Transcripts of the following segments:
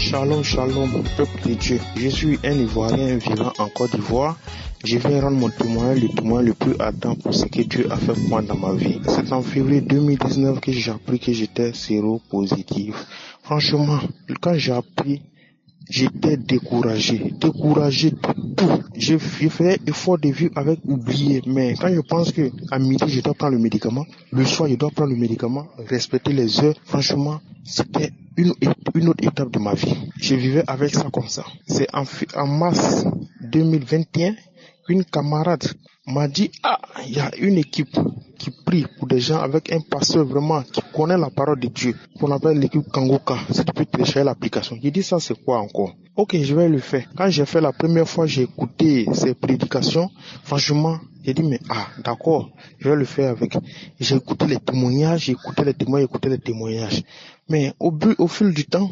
Shalom, shalom, peuple de Dieu. Je suis un Ivoirien vivant en Côte d'Ivoire. Je viens rendre mon témoignage, le témoin le plus ardent pour ce que Dieu a fait pour moi dans ma vie. C'est en février 2019 que j'ai appris que j'étais séropositif. Franchement, quand j'ai appris, j'étais découragé de tout. Je faisais effort de vivre avec oublier, mais quand je pense que à midi je dois prendre le médicament, le soir je dois prendre le médicament, respecter les heures, franchement, c'était une autre étape de ma vie. Je vivais avec ça comme ça. C'est en mars 2021 qu'une camarade m'a dit, il y a une équipe qui prie pour des gens avec un pasteur vraiment qui connaît la parole de Dieu, qu'on appelle l'équipe Kangoka. Si tu peux télécharger l'application. J'ai dit, ça c'est quoi encore? Ok, je vais le faire. Quand j'ai fait la première fois, j'ai écouté ses prédications. Franchement, j'ai dit, mais d'accord, je vais le faire avec. J'ai écouté les témoignages, Mais au fil du temps,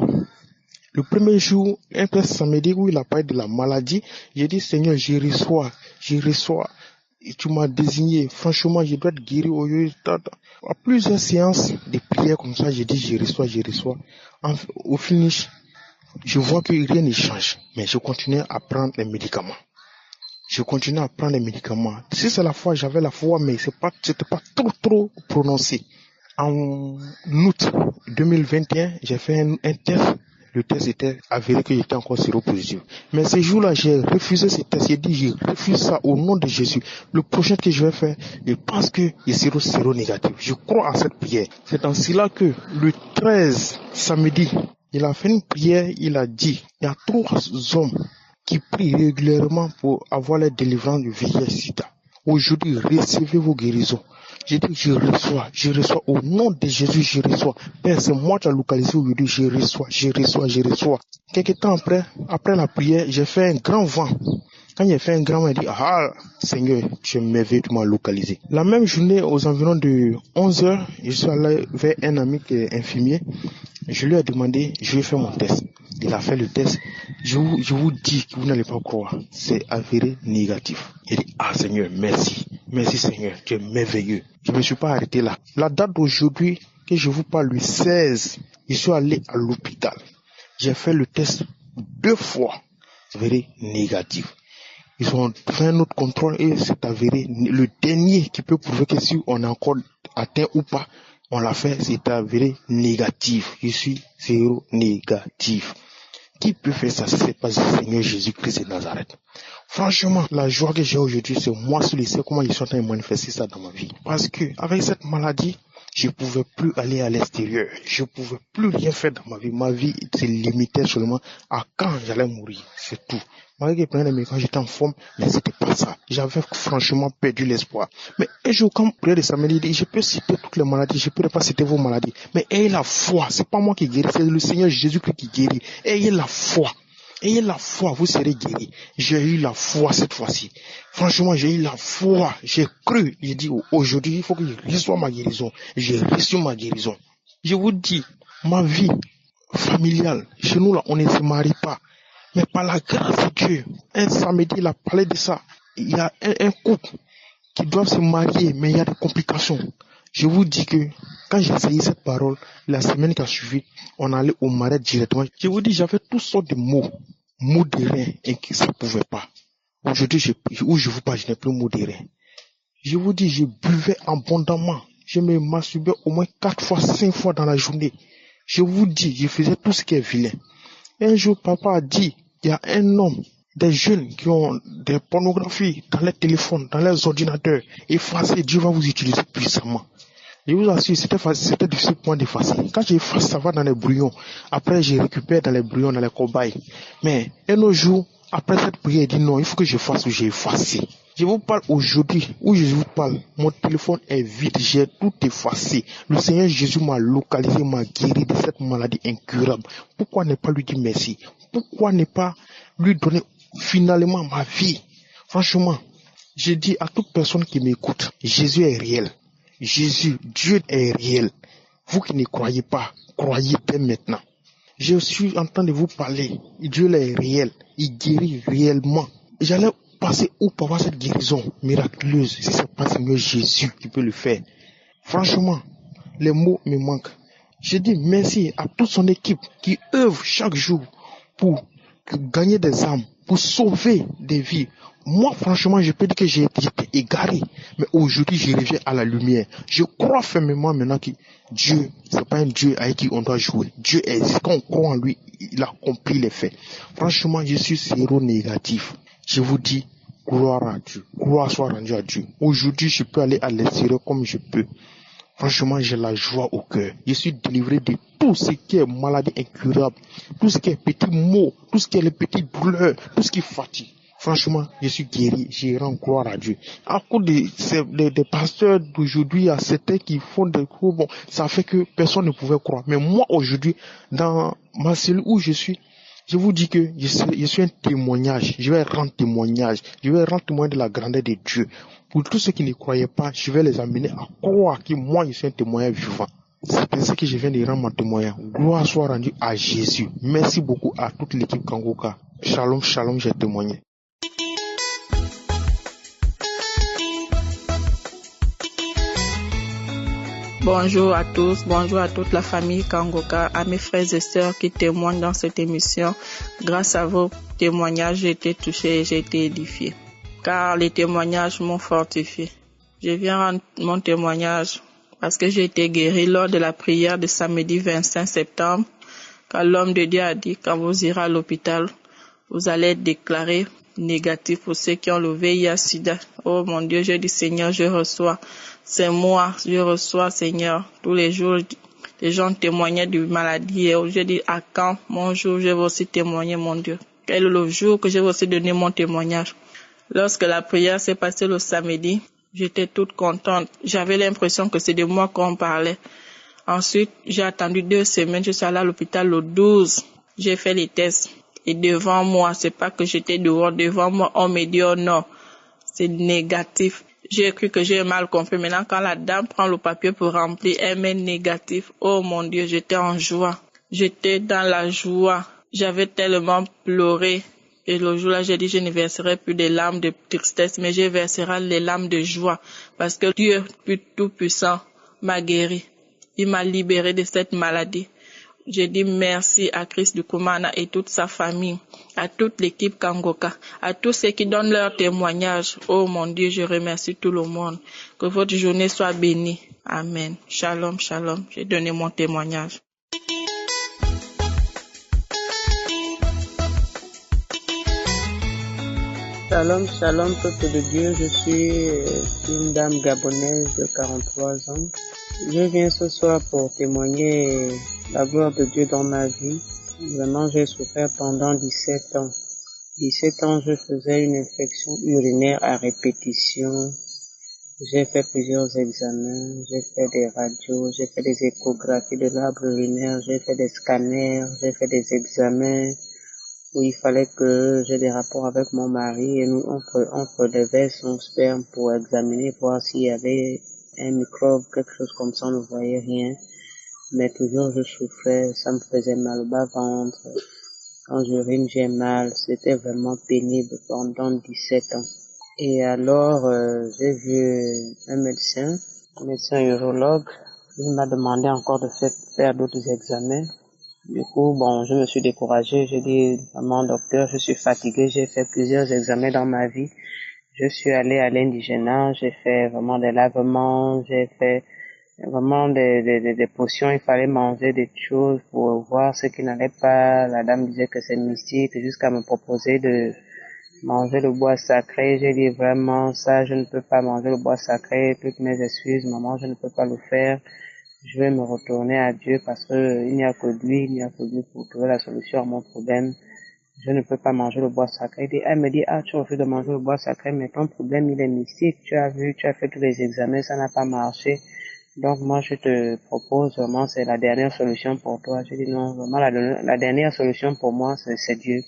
le premier jour, un peu samedi où il a parlé de la maladie, j'ai dit, Seigneur, je reçois. Et tu m'as désigné. Franchement, je dois être guéri aujourd'hui. À plusieurs séances de prière comme ça, j'ai dit, je reçois. Au finish, je vois que rien ne change. Mais je continue à prendre les médicaments. Si c'est la foi, j'avais la foi, mais c'était pas trop prononcé. En août 2021, j'ai fait un test. Le test était avéré que j'étais encore séropositif. Mais ce jour-là, j'ai refusé ce test. J'ai dit, je refuse ça au nom de Jésus. Le prochain que je vais faire, je pense que je serai séronégatif. Je crois en cette prière. C'est en cela que le 13 samedi, il a fait une prière, il a dit, il y a 3 hommes qui prient régulièrement pour avoir la délivrance du VIH-Sida. Aujourd'hui, recevez vos guérisons. J'ai dit, je reçois, au nom de Jésus, je reçois. Père, c'est moi qui ai localisé aujourd'hui, je reçois. Quelques temps après la prière, j'ai fait un grand vent. Quand j'ai fait un grand vent, il dit, Seigneur, tu es merveilleux, tu m'as localisé. La même journée, aux environs de 11h, je suis allé vers un ami qui est infirmier. Je lui ai demandé, je vais faire mon test. Il a fait le test. Je vous dis que vous n'allez pas croire. C'est avéré négatif. Il dit, Seigneur, merci. Merci Seigneur, tu es merveilleux. Je ne me suis pas arrêté là. La date d'aujourd'hui, que je vous parle, le 16, je suis allé à l'hôpital. J'ai fait le test 2 fois. C'est avéré négatif. Ils ont fait un autre contrôle et c'est avéré. Le dernier qui peut prouver que si on est encore atteint ou pas, on l'a fait, c'est avéré négatif. Je suis séronégatif. Qui peut faire ça si c'est pas le Seigneur Jésus-Christ de Nazareth? Franchement, la joie que j'ai aujourd'hui, c'est moi seul et c'est comment je suis en train de manifester ça dans ma vie. Parce que avec cette maladie, je pouvais plus aller à l'extérieur. Je pouvais plus rien faire dans ma vie. Ma vie se limitait seulement à quand j'allais mourir. C'est tout. Malgré que quand j'étais en forme, mais c'était pas ça. J'avais franchement perdu l'espoir. Mais un jour, quand prière de samedi, je peux citer toutes les maladies, je peux pas citer vos maladies. Mais ayez la foi. C'est pas moi qui guéris, c'est le Seigneur Jésus-Christ qui guérit. Ayez la foi. Ayez la foi, vous serez guéris. J'ai eu la foi cette fois-ci. Franchement, j'ai eu la foi. J'ai cru. J'ai dit, aujourd'hui, il faut que je reçoive ma guérison. J'ai reçu ma guérison. Je vous dis, ma vie familiale, chez nous là, on ne se marie pas. Mais par la grâce de Dieu, un samedi, il a parlé de ça. Il y a un couple qui doit se marier, mais il y a des complications. Je vous dis que quand j'ai essayé cette parole, la semaine qui a suivi, on allait au marais directement. Je vous dis, j'avais toutes sortes de mots de rein, et que ça ne pouvait pas. Aujourd'hui, où je vous parle, je n'ai plus mots de rein. Je vous dis, je buvais abondamment. Je me masturbais au moins 4 fois, 5 fois dans la journée. Je vous dis, je faisais tout ce qui est vilain. Un jour, papa a dit, il y a un homme, des jeunes qui ont des pornographies dans les téléphones, dans les ordinateurs, effacez, Dieu va vous utiliser puissamment. Je vous assure, c'était difficile pour moi d'effacer. Quand j'efface, ça va dans les brouillons. Après, je récupère dans les brouillons, dans les cobayes. Mais un autre jour, après cette prière, il dit non, il faut que je fasse ou j'ai effacé. Je vous parle aujourd'hui, où je vous parle, mon téléphone est vide, j'ai tout effacé. Le Seigneur Jésus m'a localisé, m'a guéri de cette maladie incurable. Pourquoi ne pas lui dire merci? Pourquoi ne pas lui donner finalement ma vie? Franchement, je dis à toute personne qui m'écoute, Jésus est réel. Jésus, Dieu est réel. Vous qui ne croyez pas, croyez dès maintenant. Je suis en train de vous parler. Dieu est réel. Il guérit réellement. J'allais passer où pour avoir cette guérison miraculeuse si ce n'est pas Seigneur Jésus qui peut le faire. Franchement, les mots me manquent. Je dis merci à toute son équipe qui œuvre chaque jour pour gagner des âmes, pour sauver des vies. Moi, franchement, je peux dire que j'étais égaré. Mais aujourd'hui, je reviens à la lumière. Je crois fermement maintenant que Dieu, c'est pas un Dieu avec qui on doit jouer. Dieu existe. Quand on croit en lui, il accomplit les faits. Franchement, je suis zéro négatif. Je vous dis, gloire à Dieu. Gloire soit rendue à Dieu. Aujourd'hui, je peux aller à l'extérieur comme je peux. Franchement, j'ai la joie au cœur. Je suis délivré de tout ce qui est maladie incurable, tout ce qui est petits maux, tout ce qui est les petites douleurs, tout ce qui fatigue. Franchement, je suis guéri, je rends gloire à Dieu. À cause des pasteurs d'aujourd'hui, il y a certains qui font des cours, bon, ça fait que personne ne pouvait croire. Mais moi, aujourd'hui, dans ma cellule où je suis, je vous dis que je suis un témoignage. Je vais rendre témoignage. Je vais rendre témoignage de la grandeur de Dieu. Pour tous ceux qui ne croyaient pas, je vais les amener à croire que moi, je suis un témoignage vivant. C'est pour ça que je viens de rendre mon témoignage. Gloire soit rendue à Jésus. Merci beaucoup à toute l'équipe Kangoka. Shalom, shalom, j'ai témoigné. Bonjour à tous, bonjour à toute la famille Kangoka, à mes frères et sœurs qui témoignent dans cette émission. Grâce à vos témoignages, j'ai été touché et j'ai été édifié. Car les témoignages m'ont fortifié. Je viens rendre mon témoignage parce que j'ai été guéri lors de la prière de samedi 25 septembre. Quand l'homme de Dieu a dit, quand vous irez à l'hôpital, vous allez être déclaré négatif pour ceux qui ont le VIH/SIDA. Oh mon Dieu, j'ai dit Seigneur, je reçois. C'est moi, je reçois Seigneur. Tous les jours, les gens témoignaient de maladie. Et j'ai dit à quand mon jour, je vais aussi témoigner mon Dieu. Quel est le jour que je vais aussi donner mon témoignage? Lorsque la prière s'est passée le samedi, j'étais toute contente. J'avais l'impression que c'est de moi qu'on parlait. Ensuite, j'ai attendu 2 semaines. Je suis allée à l'hôpital le 12. J'ai fait les tests. Et devant moi, c'est pas que j'étais dehors, devant moi, on me dit, oh non, c'est négatif. J'ai cru que j'ai mal compris. Maintenant, quand la dame prend le papier pour remplir, elle met négatif. Oh mon Dieu, j'étais en joie. J'étais dans la joie. J'avais tellement pleuré. Et le jour-là, j'ai dit, je ne verserai plus des larmes de tristesse, mais je verserai les larmes de joie. Parce que Dieu, tout-puissant, m'a guéri. Il m'a libéré de cette maladie. Je dis merci à Christ du Kumana et toute sa famille, à toute l'équipe Kangoka, à tous ceux qui donnent leur témoignage. Oh mon Dieu, je remercie tout le monde. Que votre journée soit bénie. Amen. Shalom, shalom. J'ai donné mon témoignage. Shalom, shalom, peuple de Dieu. Je suis une dame gabonaise de 43 ans. Je viens ce soir pour témoigner la gloire de Dieu dans ma vie. Vraiment, j'ai souffert pendant 17 ans. 17 ans, je faisais une infection urinaire à répétition. J'ai fait plusieurs examens, j'ai fait des radios, j'ai fait des échographies de l'arbre urinaire, j'ai fait des scanners, j'ai fait des examens où il fallait que j'ai des rapports avec mon mari et nous, on prélevait son sperme pour examiner, voir s'il y avait un microbe, quelque chose comme ça, on ne voyait rien. Mais toujours je souffrais, ça me faisait mal au bas-ventre. Quand j'urine, j'ai mal. C'était vraiment pénible pendant 17 ans. Et alors, j'ai vu un médecin urologue. Il m'a demandé encore de faire d'autres examens. Du coup, bon, je me suis découragée. J'ai dit, maman, docteur, je suis fatiguée. J'ai fait plusieurs examens dans ma vie. Je suis allée à l'indigénat. J'ai fait vraiment des lavements. J'ai fait vraiment des potions. Il fallait manger des choses pour voir ce qui n'allait pas. La dame disait que c'est mystique jusqu'à me proposer de manger le bois sacré. J'ai dit vraiment ça, je ne peux pas manger le bois sacré. Toutes mes excuses, maman, je ne peux pas le faire. Je vais me retourner à Dieu parce que il n'y a que lui pour trouver la solution à mon problème. Je ne peux pas manger le bois sacré. Elle me dit, tu refus de manger le bois sacré, mais ton problème, il est mystique. Tu as fait tous les examens, ça n'a pas marché. Donc, moi, je te propose vraiment, c'est la dernière solution pour toi. Je dis non, vraiment, la dernière solution pour moi, c'est Dieu.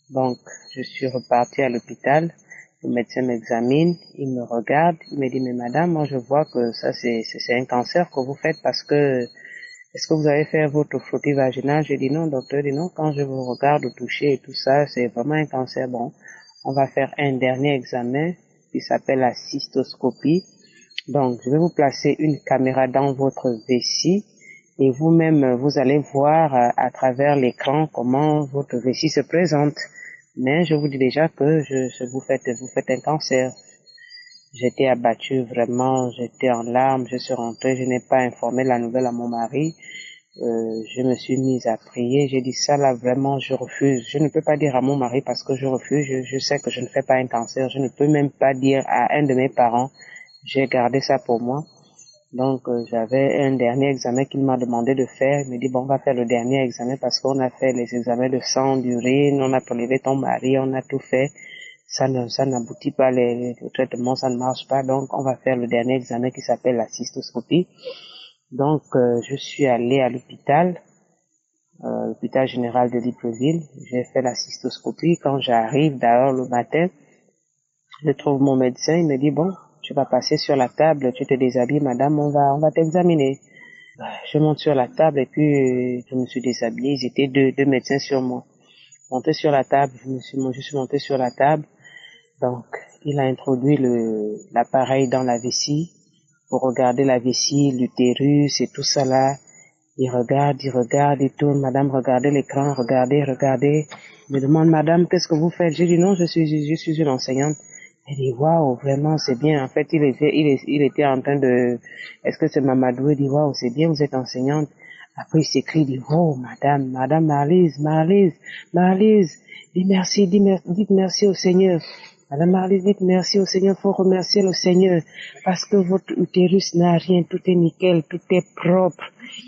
Donc, je suis reparti à l'hôpital. Le médecin m'examine, il me regarde, il me dit, mais madame, moi je vois que ça c'est un cancer que vous faites parce que, est-ce que vous avez fait votre frottis vaginal? J'ai dit non, docteur, dit non, quand je vous regarde toucher et tout ça, c'est vraiment un cancer. Bon, on va faire un dernier examen qui s'appelle la cystoscopie. Donc, je vais vous placer une caméra dans votre vessie Et vous-même, vous allez voir à travers l'écran comment votre vessie se présente. Mais je vous dis déjà que vous faites un cancer. J'étais abattue vraiment, j'étais en larmes, je suis rentrée, je n'ai pas informé la nouvelle à mon mari. Je me suis mise à prier, j'ai dit ça là vraiment je refuse. Je ne peux pas dire à mon mari parce que je refuse, je sais que je ne fais pas un cancer, je ne peux même pas dire à un de mes parents, j'ai gardé ça pour moi. Donc j'avais un dernier examen qu'il m'a demandé de faire, il me dit bon on va faire le dernier examen parce qu'on a fait les examens de sang, d'urine, on a prélevé ton mari, on a tout fait. Ça n'aboutit pas, le traitement, ça ne marche pas, donc on va faire le dernier examen qui s'appelle la cystoscopie. Donc, je suis allée à l'hôpital général de Libreville. J'ai fait la cystoscopie. Quand j'arrive d'ailleurs le matin, je trouve mon médecin. Il me dit bon, tu vas passer sur la table, tu te déshabilles, madame, on va t'examiner. Je monte sur la table et puis je me suis déshabillée. Ils étaient deux médecins sur moi. Monté sur la table, je suis montée sur la table. Donc, il a introduit l'appareil dans la vessie pour regarder la vessie, l'utérus et tout ça là. Il regarde, il tourne. Madame, regardez l'écran, regardez. Il me demande, madame, qu'est-ce que vous faites? J'ai dit non, je suis une enseignante. Elle dit, waouh, vraiment, c'est bien. En fait, il était en train de, est-ce que c'est Mamadou? Il dit, waouh, c'est bien, vous êtes enseignante. Après, il s'écrie, il dit, oh, madame Marlise, dites merci au Seigneur. Madame Marlise, dites merci au Seigneur, faut remercier le Seigneur, parce que votre utérus n'a rien, tout est nickel, tout est propre.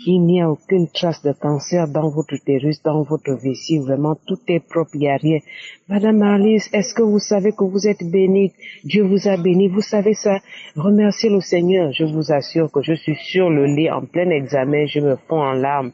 Il n'y a aucune trace de cancer dans votre utérus, dans votre vessie, vraiment, tout est propre, il n'y a rien. Madame Marlise, est-ce que vous savez que vous êtes bénie? Dieu vous a béni, vous savez ça? Remerciez le Seigneur. Je vous assure que je suis sur le lit en plein examen, je me fonds en larmes.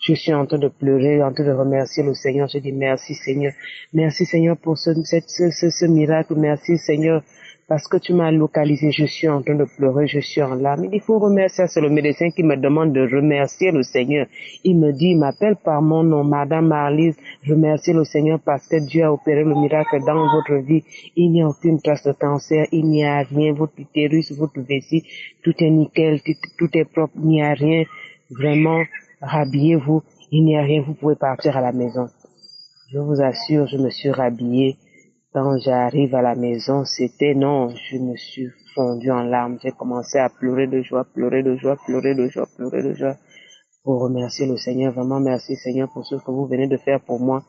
Je suis en train de pleurer, en train de remercier le Seigneur. Je dis merci Seigneur pour ce miracle, merci Seigneur, parce que tu m'as localisé. Je suis en train de pleurer, je suis en larmes. Il faut remercier, c'est le médecin qui me demande de remercier le Seigneur. Il me dit, il m'appelle par mon nom, Madame Marlise, remerciez le Seigneur parce que Dieu a opéré le miracle dans votre vie. Il n'y a aucune trace de cancer, il n'y a rien, votre utérus, votre vessie, tout est nickel, tout est propre, il n'y a rien, vraiment. Rhabillez-vous, il n'y a rien, vous pouvez partir à la maison. Je vous assure, je me suis rhabillée. Quand j'arrive à la maison, je me suis fondue en larmes. J'ai commencé à pleurer de joie, pour remercier le Seigneur. Vraiment, merci Seigneur pour ce que vous venez de faire pour moi.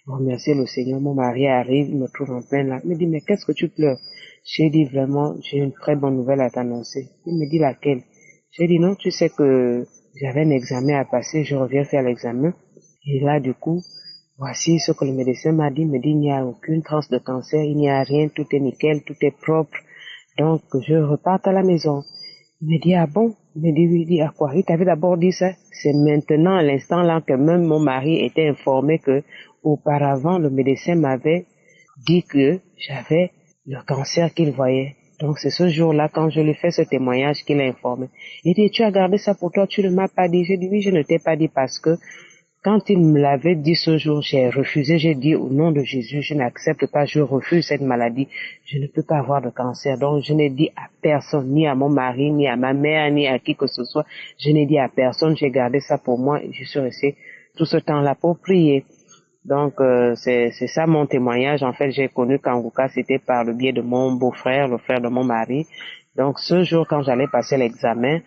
Remercier le Seigneur. Mon mari arrive, il me trouve en pleine larmes. Il me dit, mais qu'est-ce que tu pleures? J'ai dit vraiment, j'ai une très bonne nouvelle à t'annoncer. Il me dit laquelle? J'ai dit non, tu sais que j'avais un examen à passer, je reviens faire l'examen. Et là, du coup, voici ce que le médecin m'a dit. Il me dit, il n'y a aucune trace de cancer, il n'y a rien, tout est nickel, tout est propre. Donc, je reparte à la maison. Il me dit, ah bon? Il me dit, oui, il dit, à quoi? Il t'avait d'abord dit ça? C'est maintenant, à l'instant là, que même mon mari était informé que, auparavant, le médecin m'avait dit que j'avais le cancer qu'il voyait. Donc c'est ce jour-là, quand je lui fais ce témoignage, qu'il a informé. Il dit, tu as gardé ça pour toi, tu ne m'as pas dit. J'ai dit, oui, je ne t'ai pas dit parce que quand il me l'avait dit ce jour, j'ai refusé. J'ai dit, au nom de Jésus, je n'accepte pas, je refuse cette maladie. Je ne peux pas avoir de cancer. Donc je n'ai dit à personne, ni à mon mari, ni à ma mère, ni à qui que ce soit. Je n'ai dit à personne, j'ai gardé ça pour moi et je suis restée tout ce temps-là pour prier. Donc, c'est ça mon témoignage. En fait, j'ai connu Kanguka, c'était par le biais de mon beau-frère, le frère de mon mari. Donc, ce jour, quand j'allais passer l'examen,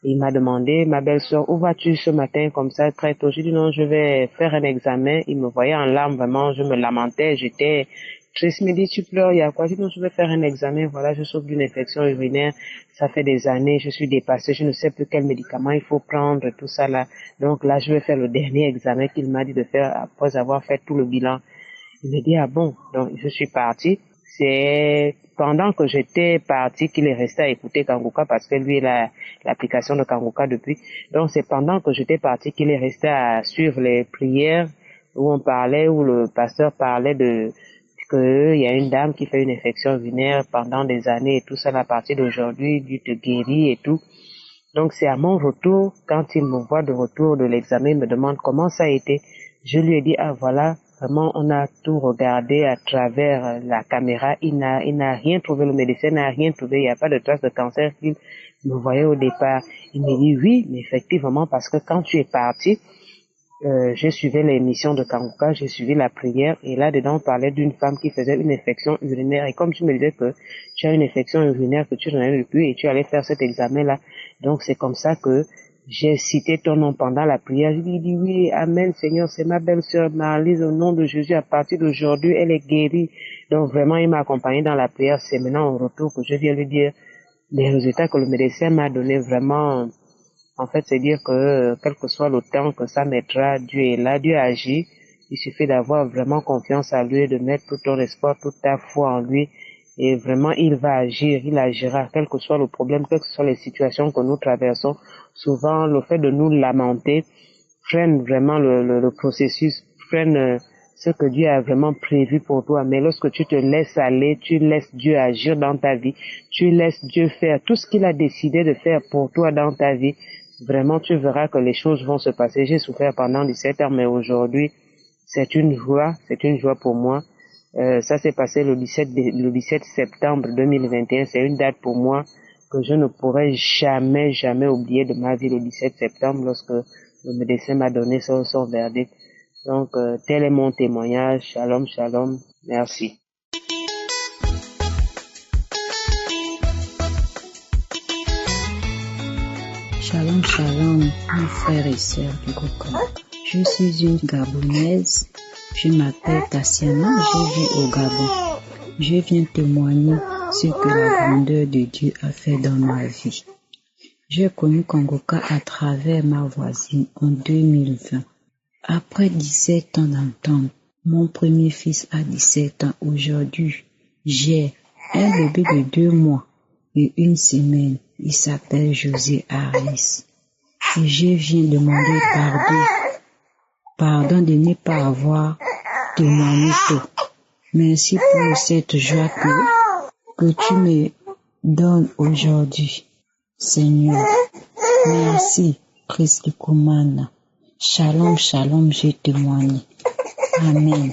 il m'a demandé, ma belle-sœur, où vas-tu ce matin comme ça, très tôt? J'ai dit non, je vais faire un examen. Il me voyait en larmes, vraiment, je me lamentais, j'étais triste. Il me dit, tu pleures, il y a quoi? J'ai dit non, je vais faire un examen. Voilà, je souffre d'une infection urinaire. Ça fait des années, je suis dépassée, je ne sais plus quel médicament il faut prendre, tout ça là. Donc là, je vais faire le dernier examen qu'il m'a dit de faire après avoir fait tout le bilan. Il me dit, ah bon? Donc, je suis partie. C'est pendant que j'étais partie qu'il est resté à écouter Kanguka parce que lui, il a l'application de Kanguka depuis. Donc, c'est pendant que j'étais partie qu'il est resté à suivre les prières où on parlait, où le pasteur parlait de qu'il y a une dame qui fait une infection urinaire pendant des années et tout ça, à partir d'aujourd'hui, Dieu te guérit et tout. Donc, c'est à mon retour, quand il me voit de retour de l'examen, il me demande comment ça a été. Je lui ai dit, ah voilà, vraiment, on a tout regardé à travers la caméra. Il n'a rien trouvé, le médecin n'a rien trouvé, il n'y a pas de trace de cancer qu'il me voyait au départ. Il me dit oui, mais effectivement, parce que quand tu es parti, j'ai suivi l'émission de Kangoka, j'ai suivi la prière, et là-dedans, on parlait d'une femme qui faisait une infection urinaire, et comme tu me disais que tu as une infection urinaire, que tu n'en as plus, et tu allais faire cet examen-là, donc c'est comme ça que j'ai cité ton nom pendant la prière. Je lui ai dit oui, amen, Seigneur, c'est ma belle-sœur Marlise, au nom de Jésus, à partir d'aujourd'hui, elle est guérie. Donc vraiment, il m'a accompagné dans la prière. C'est maintenant au retour que je viens lui dire les résultats que le médecin m'a donné. Vraiment, en fait, c'est dire que quel que soit le temps que ça mettra, Dieu est là, Dieu agit. Il suffit d'avoir vraiment confiance en lui, de mettre tout ton espoir, toute ta foi en lui. Et vraiment, il va agir, il agira, quel que soit le problème, quelles que soient les situations que nous traversons. Souvent, le fait de nous lamenter freine vraiment le processus, freine ce que Dieu a vraiment prévu pour toi. Mais lorsque tu te laisses aller, tu laisses Dieu agir dans ta vie, tu laisses Dieu faire tout ce qu'il a décidé de faire pour toi dans ta vie, vraiment tu verras que les choses vont se passer. J'ai souffert pendant 17 ans, mais aujourd'hui, c'est une joie pour moi. Ça s'est passé le 17 septembre 2021. C'est une date pour moi que je ne pourrai jamais oublier de ma vie, le 17 septembre, lorsque le médecin m'a donné son verdict. Donc, tel est mon témoignage. Shalom, shalom. Merci. Shalom, shalom, mes frères et sœurs du Coca. Je suis une Gabonaise. Je m'appelle Tassiana, je vis au Gabon. Je viens témoigner ce que la grandeur de Dieu a fait dans ma vie. J'ai connu Kangoka à travers ma voisine en 2020. Après 17 ans d'entente, mon premier fils a 17 ans. Aujourd'hui, j'ai un bébé de 2 mois et 1 semaine. Il s'appelle José Harris. Et je viens demander pardon de ne pas avoir témoigné tôt. Merci pour cette joie que tu me donnes aujourd'hui. Seigneur, merci, Christ Kumana. Shalom, shalom, je témoigne. Amen.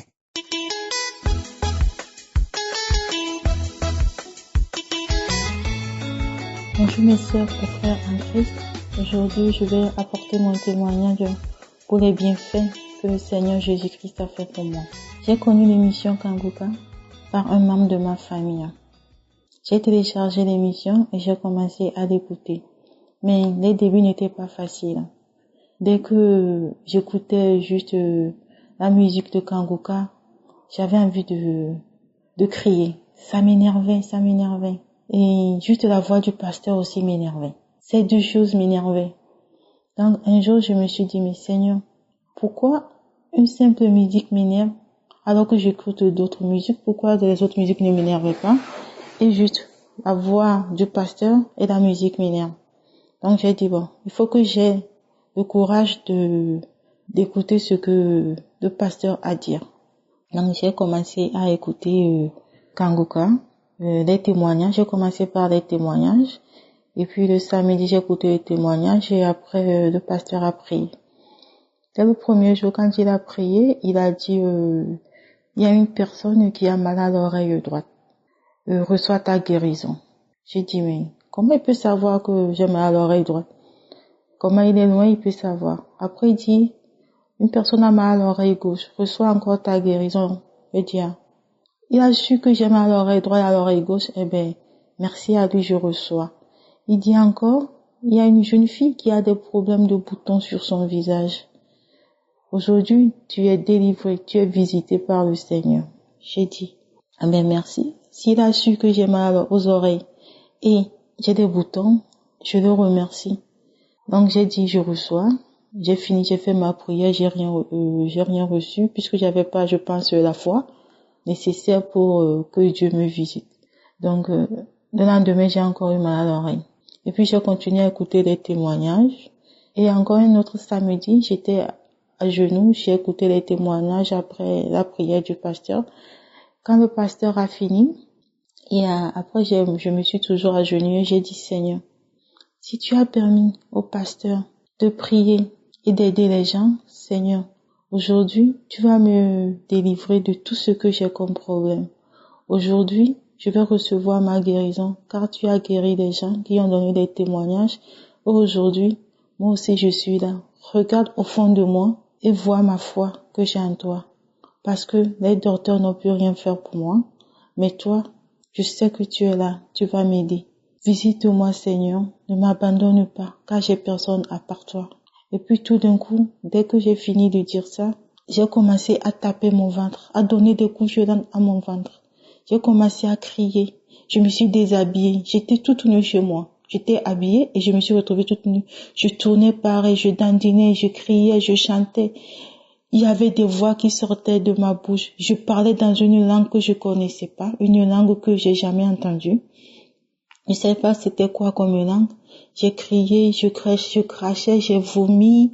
Bonjour mes sœurs et frères en Christ. Aujourd'hui, je vais apporter mon témoignage pour les bienfaits que le Seigneur Jésus-Christ a fait pour moi. J'ai connu l'émission Kangoka par un membre de ma famille. J'ai téléchargé l'émission et j'ai commencé à l'écouter. Mais les débuts n'étaient pas faciles. Dès que j'écoutais juste la musique de Kangoka, j'avais envie de crier. Ça m'énervait. Et juste la voix du pasteur aussi m'énervait. Ces deux choses m'énervaient. Donc un jour, je me suis dit, mais Seigneur, pourquoi une simple musique m'énerve alors que j'écoute d'autres musiques? Pourquoi les autres musiques ne m'énervent pas? Et juste la voix du pasteur et la musique m'énervent. Donc j'ai dit, bon, il faut que j'ai le courage d'écouter ce que le pasteur a à dire. Donc j'ai commencé à écouter Kangoka. Les témoignages, j'ai commencé par les témoignages et puis le samedi j'ai écouté les témoignages et après le pasteur a prié. Dès le premier jour quand il a prié, il a dit il y a une personne qui a mal à l'oreille droite, reçois ta guérison. J'ai dit mais comment il peut savoir que j'ai mal à l'oreille droite? Comment il est loin, il peut savoir. Après il dit une personne a mal à l'oreille gauche, reçois encore ta guérison. Je dis il a su que j'ai mal à l'oreille droite et à l'oreille gauche, merci à lui, je reçois. Il dit encore, il y a une jeune fille qui a des problèmes de boutons sur son visage. Aujourd'hui, tu es délivré, tu es visité par le Seigneur. J'ai dit, merci. S'il a su que j'ai mal aux oreilles et j'ai des boutons, je le remercie. Donc j'ai dit, je reçois. J'ai fini, j'ai fait ma prière, j'ai rien reçu puisque j'avais pas, je pense, la foi nécessaire pour que Dieu me visite. Donc, le lendemain, j'ai encore eu mal à l'oreille. Et puis, j'ai continué à écouter les témoignages. Et encore un autre samedi, j'étais à genoux, j'ai écouté les témoignages après la prière du pasteur. Quand le pasteur a fini, et après, je me suis toujours agenouillée, j'ai dit, Seigneur, si tu as permis au pasteur de prier et d'aider les gens, Seigneur, aujourd'hui, tu vas me délivrer de tout ce que j'ai comme problème. Aujourd'hui, je vais recevoir ma guérison, car tu as guéri des gens qui ont donné des témoignages. Aujourd'hui, moi aussi je suis là. Regarde au fond de moi et vois ma foi que j'ai en toi. Parce que les docteurs n'ont pu rien faire pour moi. Mais toi, je sais que tu es là, tu vas m'aider. Visite-moi Seigneur, ne m'abandonne pas, car j'ai personne à part toi. Et puis tout d'un coup, dès que j'ai fini de dire ça, j'ai commencé à taper mon ventre, à donner des coups violents à mon ventre. J'ai commencé à crier. Je me suis déshabillée. J'étais toute nue chez moi. J'étais habillée et je me suis retrouvée toute nue. Je tournais pareil, je dandinais, je criais, je chantais. Il y avait des voix qui sortaient de ma bouche. Je parlais dans une langue que je connaissais pas, une langue que j'ai jamais entendue. Je sais pas c'était quoi comme langue. J'ai crié, je crachais, j'ai vomi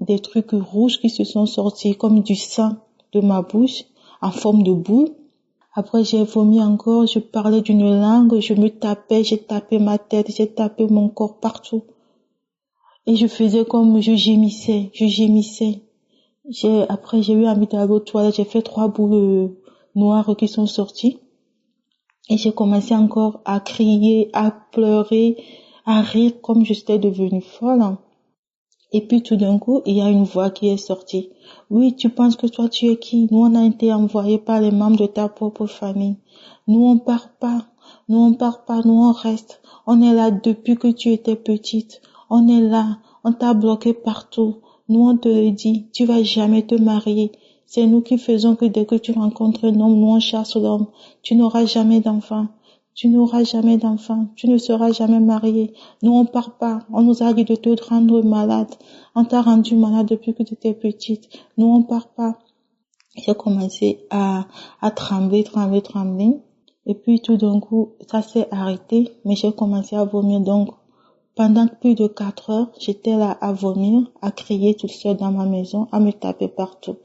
des trucs rouges qui se sont sortis comme du sang de ma bouche en forme de boule. Après j'ai vomi encore, je parlais d'une langue, je me tapais, j'ai tapé ma tête, j'ai tapé mon corps partout. Et je faisais comme je gémissais. Après j'ai eu envie d'aller aux toilettes, j'ai fait 3 boules noires qui sont sorties. Et j'ai commencé encore à crier, à pleurer, à rire comme j'étais devenue folle. Et puis tout d'un coup, il y a une voix qui est sortie. Oui, tu penses que toi tu es qui? Nous on a été envoyés par les membres de ta propre famille. Nous on part pas, nous on reste. On est là depuis que tu étais petite. On est là, on t'a bloqué partout. Nous on te le dit, tu vas jamais te marier. C'est nous qui faisons que dès que tu rencontres un homme, nous on chasse l'homme. Tu n'auras jamais d'enfant. Tu ne seras jamais marié. Nous, on part pas. On nous a dit de te rendre malade. On t'a rendu malade depuis que tu étais petite. Nous, on part pas. J'ai commencé à trembler. Et puis, tout d'un coup, ça s'est arrêté, mais j'ai commencé à vomir. Donc, pendant plus de 4 heures, j'étais là à vomir, à crier toute seule dans ma maison, à me taper partout.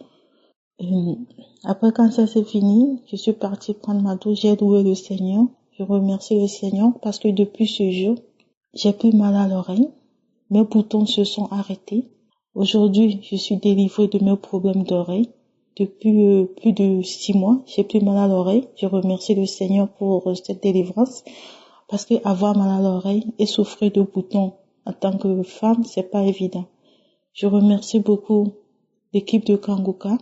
Après, quand ça s'est fini, je suis partie prendre ma douche, j'ai loué le Seigneur. Je remercie le Seigneur parce que depuis ce jour, j'ai plus mal à l'oreille. Mes boutons se sont arrêtés. Aujourd'hui, je suis délivrée de mes problèmes d'oreille. Depuis plus de 6 mois, j'ai plus mal à l'oreille. Je remercie le Seigneur pour cette délivrance parce que avoir mal à l'oreille et souffrir de boutons en tant que femme, c'est pas évident. Je remercie beaucoup l'équipe de Kangoka.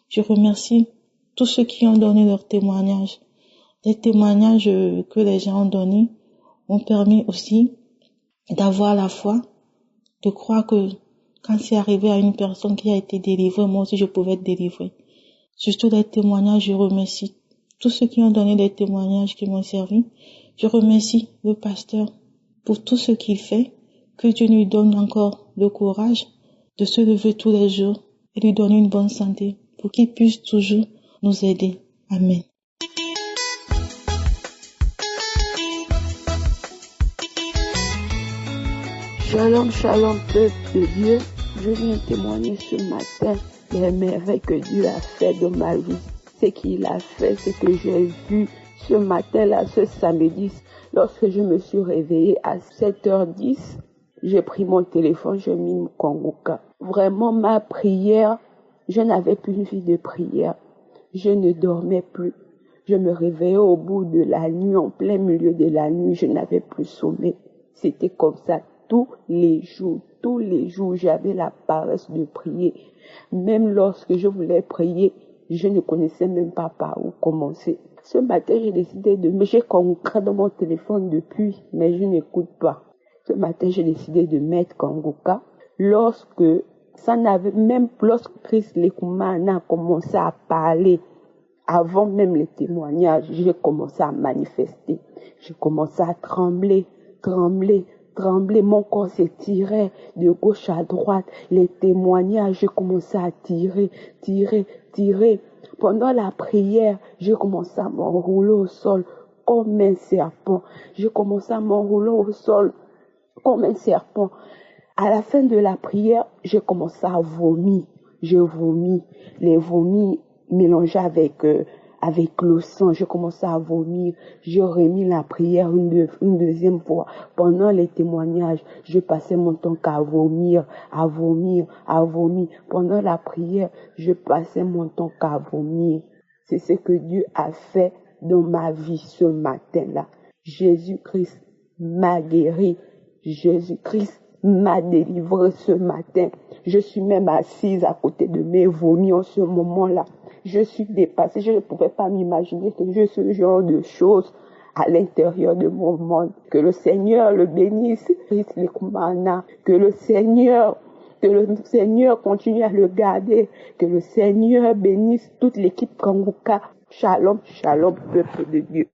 Je remercie tous ceux qui ont donné leur témoignage. Les témoignages que les gens ont donnés ont permis aussi d'avoir la foi, de croire que quand c'est arrivé à une personne qui a été délivrée, moi aussi je pouvais être délivrée. Surtout les témoignages, je remercie tous ceux qui ont donné des témoignages qui m'ont servi. Je remercie le pasteur pour tout ce qu'il fait, que Dieu lui donne encore le courage de se lever tous les jours et lui donner une bonne santé pour qu'il puisse toujours nous aider. Amen. Shalom, shalom, peuple de Dieu. Je viens témoigner ce matin les merveilles que Dieu a fait de ma vie. Ce qu'il a fait, ce que j'ai vu ce matin-là, ce samedi, lorsque je me suis réveillée à 7h10, j'ai pris mon téléphone, j'ai mis mon Kangoka. Vraiment, ma prière, je n'avais plus une vie de prière. Je ne dormais plus. Je me réveillais au bout de la nuit, en plein milieu de la nuit, je n'avais plus sommeil. C'était comme ça. Tous les jours, j'avais la paresse de prier. Même lorsque je voulais prier, je ne connaissais même pas par où commencer. Ce matin, j'ai décidé j'ai Kangoka dans mon téléphone depuis, mais je n'écoute pas. Ce matin, j'ai décidé de mettre Kangoka. Lorsque Christ Lekoumane a commencé à parler, avant même les témoignages, j'ai commencé à manifester. J'ai commencé à trembler. Mon corps s'étirait de gauche à droite. Les témoignages, j'ai commencé à tirer. Pendant la prière, j'ai commencé à m'enrouler au sol comme un serpent. À la fin de la prière, j'ai commencé à vomir. J'ai vomi. Les vomis mélangés avec le sang, j'ai commencé à vomir. J'ai remis la prière une deuxième fois. Pendant les témoignages, je passais mon temps qu'à vomir. Pendant la prière, je passais mon temps qu'à vomir. C'est ce que Dieu a fait dans ma vie ce matin-là. Jésus-Christ m'a guéri. Jésus-Christ m'a délivré ce matin. Je suis même assise à côté de mes vomis en ce moment-là. Je suis dépassée. Je ne pouvais pas m'imaginer que j'ai ce genre de choses à l'intérieur de mon monde. Que le Seigneur le bénisse. Que le Seigneur continue à le garder. Que le Seigneur bénisse toute l'équipe Kanguka. Shalom, shalom, peuple de Dieu.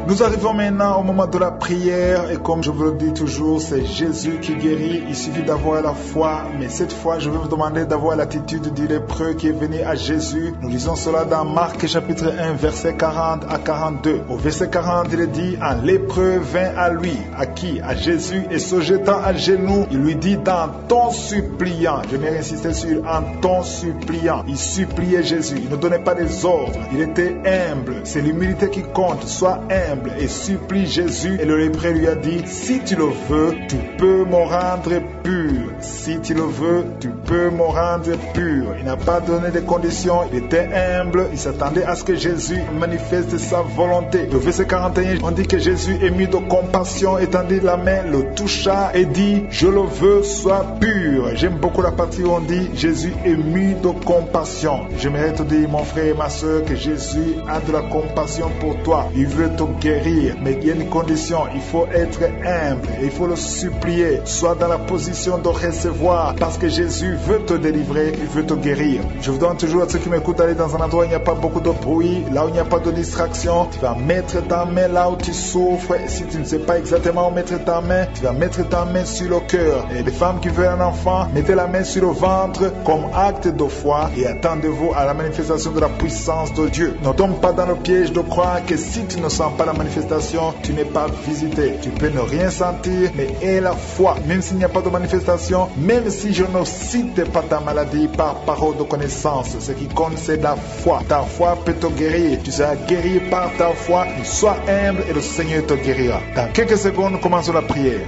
Nous arrivons maintenant au moment de la prière et comme je vous le dis toujours, c'est Jésus qui guérit. Il suffit d'avoir la foi, mais cette fois, je vais vous demander d'avoir l'attitude du lépreux qui est venu à Jésus. Nous lisons cela dans Marc chapitre 1, verset 40 à 42. Au verset 40, il est dit, un lépreux vint à lui, à qui? À Jésus, et se jetant à genoux, il lui dit d'un ton suppliant, je vais insister sur un ton suppliant, il suppliait Jésus, il ne donnait pas des ordres, il était humble, c'est l'humilité qui compte, sois humble et supplie Jésus. Et le lépreux lui a dit, si tu le veux, tu peux me rendre pur. Si tu le veux, tu peux me rendre pur. Il n'a pas donné de conditions, il était humble, il s'attendait à ce que Jésus manifeste sa volonté. Au verset 41, on dit que Jésus ému de compassion, étendit la main, le toucha et dit, je le veux, sois pur. J'aime beaucoup la partie où on dit, Jésus ému de compassion. J'aimerais te dire, mon frère et ma soeur, que Jésus a de la compassion pour toi. Il veut te guérir, mais il y a une condition, il faut être humble, il faut le supplier, sois dans la position de recevoir, parce que Jésus veut te délivrer, il veut te guérir. Je vous donne toujours à ceux qui m'écoutent, aller dans un endroit où il n'y a pas beaucoup de bruit, là où il n'y a pas de distraction, tu vas mettre ta main là où tu souffres, et si tu ne sais pas exactement où mettre ta main, tu vas mettre ta main sur le cœur. Et les femmes qui veulent un enfant, mettez la main sur le ventre comme acte de foi et attendez-vous à la manifestation de la puissance de Dieu. Ne tombe pas dans le piège de croire que si tu ne sens pas la manifestation, tu n'es pas visité. Tu peux ne rien sentir, mais aie la foi. Même s'il n'y a pas de manifestation, même si je ne cite pas ta maladie par parole de connaissance, ce qui compte c'est la foi. Ta foi peut te guérir. Tu seras guéri par ta foi. Sois humble et le Seigneur te guérira. Dans quelques secondes, commençons la prière.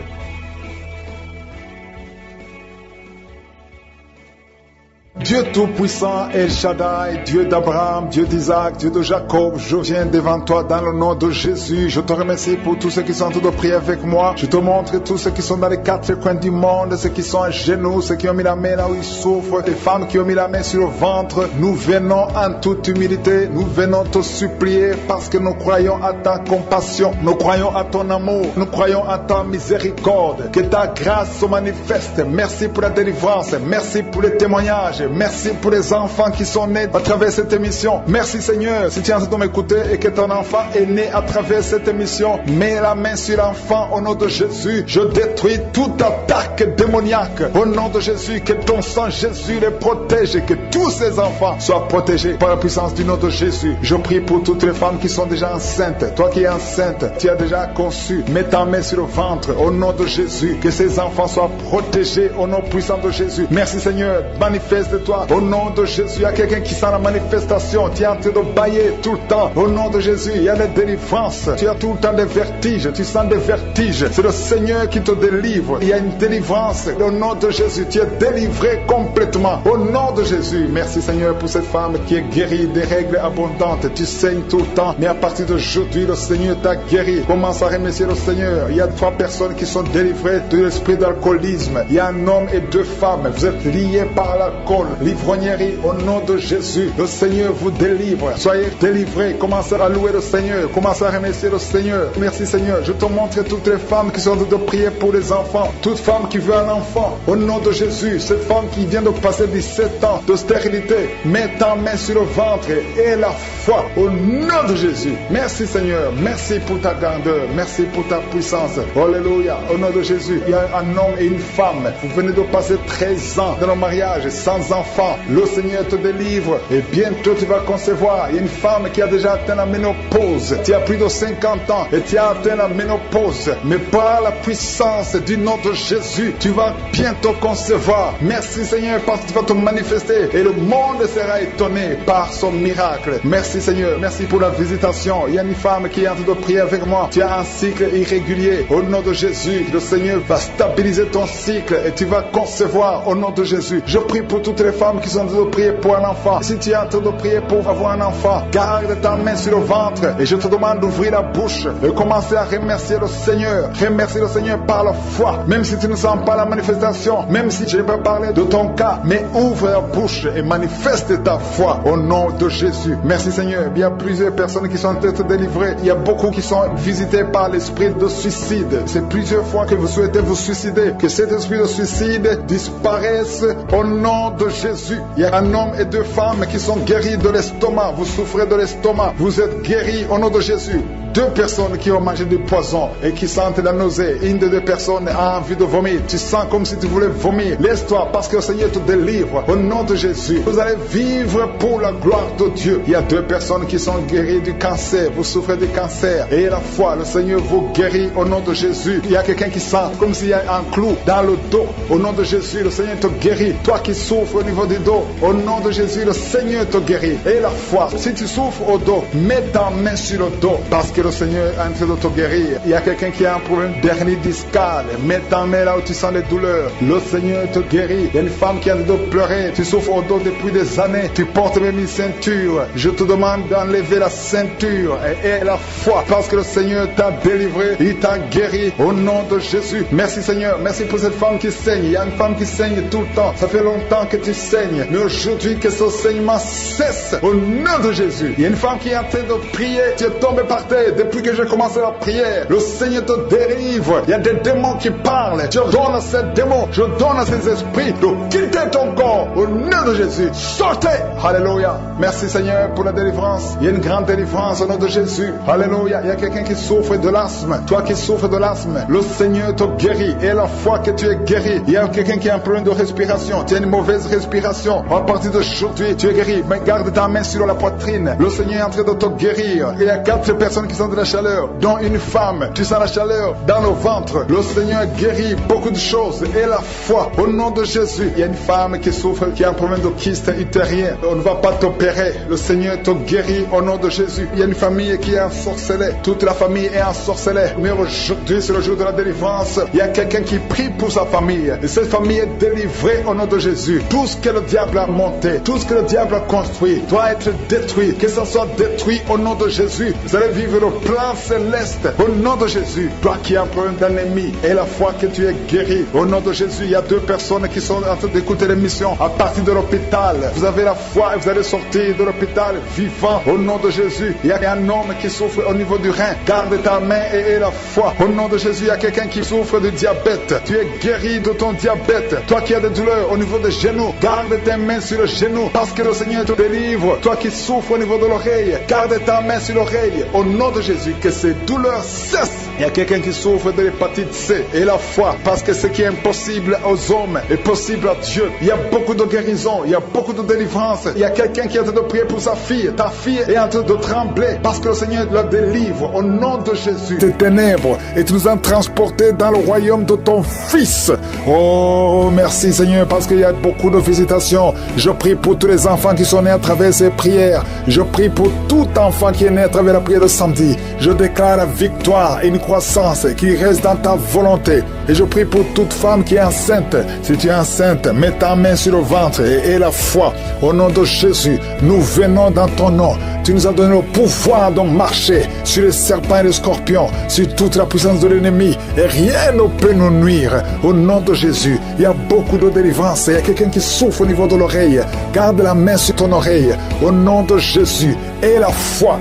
Dieu Tout-Puissant, El Shaddai, Dieu d'Abraham, Dieu d'Isaac, Dieu de Jacob, je viens devant toi dans le nom de Jésus. Je te remercie pour tous ceux qui sont en train de prier avec moi. Je te montre tous ceux qui sont dans les quatre coins du monde, ceux qui sont à genoux, ceux qui ont mis la main là où ils souffrent, les femmes qui ont mis la main sur le ventre. Nous venons en toute humilité, nous venons te supplier parce que nous croyons à ta compassion, nous croyons à ton amour, nous croyons à ta miséricorde, que ta grâce se manifeste. Merci pour la délivrance, merci pour les témoignages. Merci pour les enfants qui sont nés à travers cette émission. Merci Seigneur, si tu es en train de m'écouter et que ton enfant est né à travers cette émission, mets la main sur l'enfant au nom de Jésus. Je détruis toute attaque démoniaque. Au nom de Jésus, que ton sang Jésus les protège et que tous ces enfants soient protégés par la puissance du nom de Jésus. Je prie pour toutes les femmes qui sont déjà enceintes. Toi qui es enceinte, tu as déjà conçu. Mets ta main sur le ventre au nom de Jésus. Que ces enfants soient protégés au nom puissant de Jésus. Merci Seigneur, manifeste toi. Au nom de Jésus, il y a quelqu'un qui sent la manifestation. Tu es en train de bailler tout le temps. Au nom de Jésus, il y a les délivrances. Tu as tout le temps des vertiges. Tu sens des vertiges. C'est le Seigneur qui te délivre. Il y a une délivrance. Au nom de Jésus, tu es délivré complètement. Au nom de Jésus, merci Seigneur pour cette femme qui est guérie des règles abondantes. Tu saignes tout le temps. Mais à partir d'aujourd'hui, le Seigneur t'a guéri. Commence à remercier le Seigneur. Il y a 3 personnes qui sont délivrées de l'esprit d'alcoolisme. Il y a un homme et 2 femmes. Vous êtes liés par l'alcool. L'ivrognerie, au nom de Jésus, le Seigneur vous délivre. Soyez délivrés. Commencez à louer le Seigneur. Commencez à remercier le Seigneur. Merci Seigneur. Je te montre toutes les femmes qui sont en train de prier pour les enfants. Toute femme qui veut un enfant, au nom de Jésus. Cette femme qui vient de passer 17 ans de stérilité, mets ta main sur le ventre et la foi au nom de Jésus. Merci Seigneur. Merci pour ta grandeur. Merci pour ta puissance. Alléluia. Au nom de Jésus, il y a un homme et une femme. Vous venez de passer 13 ans dans le mariage sans enfant. enfant. Le Seigneur te délivre et bientôt tu vas concevoir. Il y a une femme qui a déjà atteint la ménopause. Tu as plus de 50 ans et tu as atteint la ménopause. Mais par la puissance du nom de Jésus, tu vas bientôt concevoir. Merci Seigneur parce que tu vas te manifester et le monde sera étonné par son miracle. Merci Seigneur, merci pour la visitation. Il y a une femme qui est en train de prier avec moi. Tu as un cycle irrégulier. Au nom de Jésus, le Seigneur va stabiliser ton cycle et tu vas concevoir au nom de Jésus. Je prie pour toutes les femmes qui sont en train de prier pour un enfant. Si tu es en train de prier pour avoir un enfant, garde ta main sur le ventre et je te demande d'ouvrir la bouche et commencer à remercier le Seigneur. Remercier le Seigneur par la foi. Même si tu ne sens pas la manifestation, même si je n'ai pas parlé de ton cas, mais ouvre la bouche et manifeste ta foi au nom de Jésus. Merci Seigneur. Il y a plusieurs personnes qui sont en train de délivrer. Il y a beaucoup qui sont visités par l'esprit de suicide. C'est plusieurs fois que vous souhaitez vous suicider. Que cet esprit de suicide disparaisse au nom de Jésus. Il y a un homme et 2 femmes qui sont guéris de l'estomac. Vous souffrez de l'estomac. Vous êtes guéris au nom de Jésus. 2 personnes qui ont mangé du poison et qui sentent la nausée. Une des 2 personnes a envie de vomir. Tu sens comme si tu voulais vomir. Laisse-toi parce que le Seigneur te délivre au nom de Jésus. Vous allez vivre pour la gloire de Dieu. Il y a 2 personnes qui sont guéries du cancer. Vous souffrez du cancer. Et la foi, le Seigneur vous guérit au nom de Jésus. Il y a quelqu'un qui sent comme s'il y a un clou dans le dos. Au nom de Jésus, le Seigneur te guérit. Toi qui souffres au niveau du dos, au nom de Jésus, le Seigneur te guérit. Et la foi, si tu souffres au dos, mets ta main sur le dos parce que le Seigneur est en train de te guérir. Il y a quelqu'un qui a un problème d'hernie discale. Mets ta main là où tu sens les douleurs. Le Seigneur te guérit. Il y a une femme qui a de pleurer. Tu souffres au dos depuis des années. Tu portes même une ceinture. Je te demande d'enlever la ceinture et la foi parce que le Seigneur t'a délivré. Il t'a guéri au nom de Jésus. Merci Seigneur. Merci pour cette femme qui saigne. Il y a une femme qui saigne tout le temps. Ça fait longtemps que tu saignes. Mais aujourd'hui que ce saignement cesse au nom de Jésus. Il y a une femme qui est en train de prier. Tu es tombé par terre depuis que j'ai commencé la prière. Le Seigneur te délivre. Il y a des démons qui parlent. Je donne à ces démons, je donne à ces esprits de quitter ton corps au nom de Jésus. Sortez. Alléluia. Merci Seigneur pour la délivrance. Il y a une grande délivrance au nom de Jésus. Alléluia. Il y a quelqu'un qui souffre de l'asthme. Toi qui souffres de l'asthme, le Seigneur te guérit. Et la foi que tu es guéri. Il y a quelqu'un qui a un problème de respiration. Tu as une mauvaise respiration. À partir d'aujourd'hui, tu es guéri. Mais garde ta main sur la poitrine. Le Seigneur est en train de te guérir. Il y a 4 personnes qui sont de la chaleur, dont une femme. Tu sens la chaleur dans le ventre. Le Seigneur guérit beaucoup de choses. Et la foi, au nom de Jésus. Il y a une femme qui souffre, qui a un problème de kyste utérien. On ne va pas t'opérer. Le Seigneur te guérit au nom de Jésus. Il y a une famille qui est ensorcelée. Toute la famille est ensorcelée. Mais aujourd'hui, c'est le jour de la délivrance. Il y a quelqu'un qui prie pour sa famille. Et cette famille est délivrée au nom de Jésus. Tout ce que le diable a monté, tout ce que le diable a construit, doit être détruit. Que ça soit détruit au nom de Jésus. Vous allez vivre le plan céleste au nom de Jésus. Toi qui as un problème d'ennemi et la foi que tu es guéri au nom de Jésus. Il y a 2 personnes qui sont en train d'écouter l'émission à partir de l'hôpital. Vous avez la foi et vous allez sortir de l'hôpital vivant au nom de Jésus. Il y a un homme qui souffre au niveau du rein. Garde ta main et la foi au nom de Jésus. Il y a quelqu'un qui souffre de diabète. Tu es guéri de ton diabète. Toi qui as des douleurs au niveau des genoux, garde tes mains sur le genou parce que le Seigneur te délivre. Toi qui souffres au niveau de l'oreille, garde ta main sur l'oreille au nom de Jésus. Que ces douleurs cessent. Il y a quelqu'un qui souffre de l'hépatite C et la foi parce que ce qui est impossible aux hommes est possible à Dieu. Il y a beaucoup de guérison, il y a beaucoup de délivrance. Il y a quelqu'un qui est en train de prier pour sa fille. Ta fille est en train de trembler parce que le Seigneur la délivre au nom de Jésus. Tes ténèbres et tu nous as transportés dans le royaume de ton Fils. Oh, merci Seigneur parce qu'il y a beaucoup de visitations. Je prie pour tous les enfants qui sont nés à travers ces prières. Je prie pour tout enfant qui est né à travers la prière de samedi. Je déclare la victoire et une croissance qui reste dans ta volonté. Et je prie pour toute femme qui est enceinte. Si tu es enceinte, mets ta main sur le ventre et la foi. Au nom de Jésus, nous venons dans ton nom. Tu nous as donné le pouvoir de marcher sur les serpents et les scorpions, sur toute la puissance de l'ennemi. Et rien ne peut nous nuire. Au nom de Jésus, il y a beaucoup de délivrance. Il y a quelqu'un qui souffre au niveau de l'oreille. Garde la main sur ton oreille. Au nom de Jésus. Et la foi,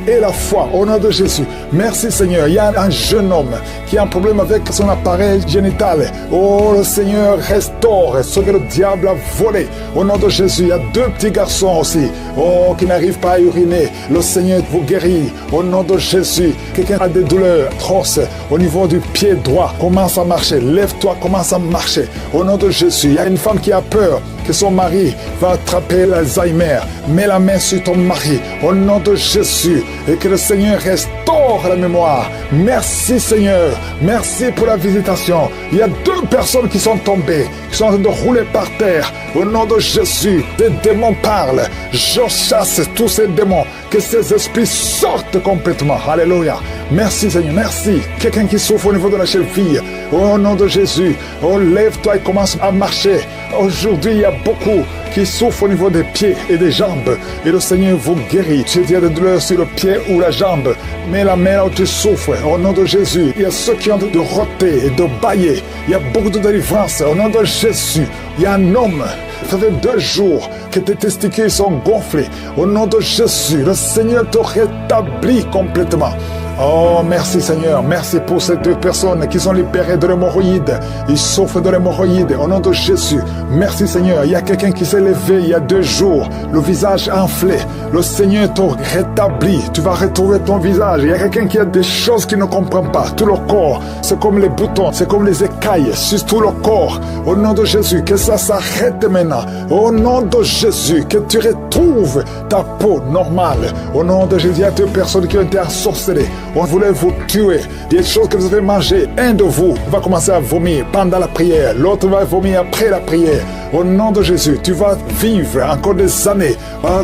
au nom de Jésus. Merci Seigneur. Il y a un jeune homme qui a un problème avec son appareil génital. Oh, le Seigneur restaure ce que le diable a volé. Au nom de Jésus, il y a 2 petits garçons aussi. Oh, qui n'arrivent pas à uriner. Le Seigneur vous guérit. Au nom de Jésus. Quelqu'un a des douleurs atroces au niveau du pied droit. Commence à marcher. Lève-toi, commence à marcher. Au nom de Jésus. Il y a une femme qui a peur que son mari va attraper l'Alzheimer. Mets la main sur ton mari au nom de Jésus et que le Seigneur restaure la mémoire. Merci Seigneur, merci pour la visitation. Il y a 2 personnes qui sont tombées, qui sont en train de rouler par terre. Au nom de Jésus, des démons parlent. Je chasse tous ces démons, que ces esprits sortent complètement. Alléluia. Merci Seigneur, merci. Quelqu'un qui souffre au niveau de la cheville, au nom de Jésus, oh, lève-toi et commence à marcher. Aujourd'hui, il y a beaucoup qui souffrent au niveau des pieds et des jambes. Et le Seigneur vous guérit. Si tu as des douleurs sur le pied ou la jambe, mets la main là où tu souffres. Au nom de Jésus, il y a ceux qui ont de roter et de bailler. Il y a beaucoup de délivrance. Au nom de Jésus, il y a un homme. Ça fait 2 jours que tes testicules sont gonflés. Au nom de Jésus, le Seigneur te rétablit complètement. Oh, merci Seigneur. Merci pour ces 2 personnes qui sont libérées de l'hémorroïde. Ils souffrent de l'hémorroïde. Au nom de Jésus. Merci Seigneur. Il y a quelqu'un qui s'est levé il y a 2 jours. Le visage enflé. Le Seigneur te rétablit. Tu vas retrouver ton visage. Il y a quelqu'un qui a des choses qu'il ne comprend pas. Tout le corps. C'est comme les boutons. C'est comme les écailles. Sur tout le corps. Au nom de Jésus. Que ça s'arrête maintenant. Au nom de Jésus. Que tu retrouves ta peau normale. Au nom de Jésus. Il y a 2 personnes qui ont été ensorcelées. On voulait vous tuer. Des choses que vous avez mangées. Un de vous va commencer à vomir pendant la prière. L'autre va vomir après la prière. Au nom de Jésus, tu vas vivre encore des années.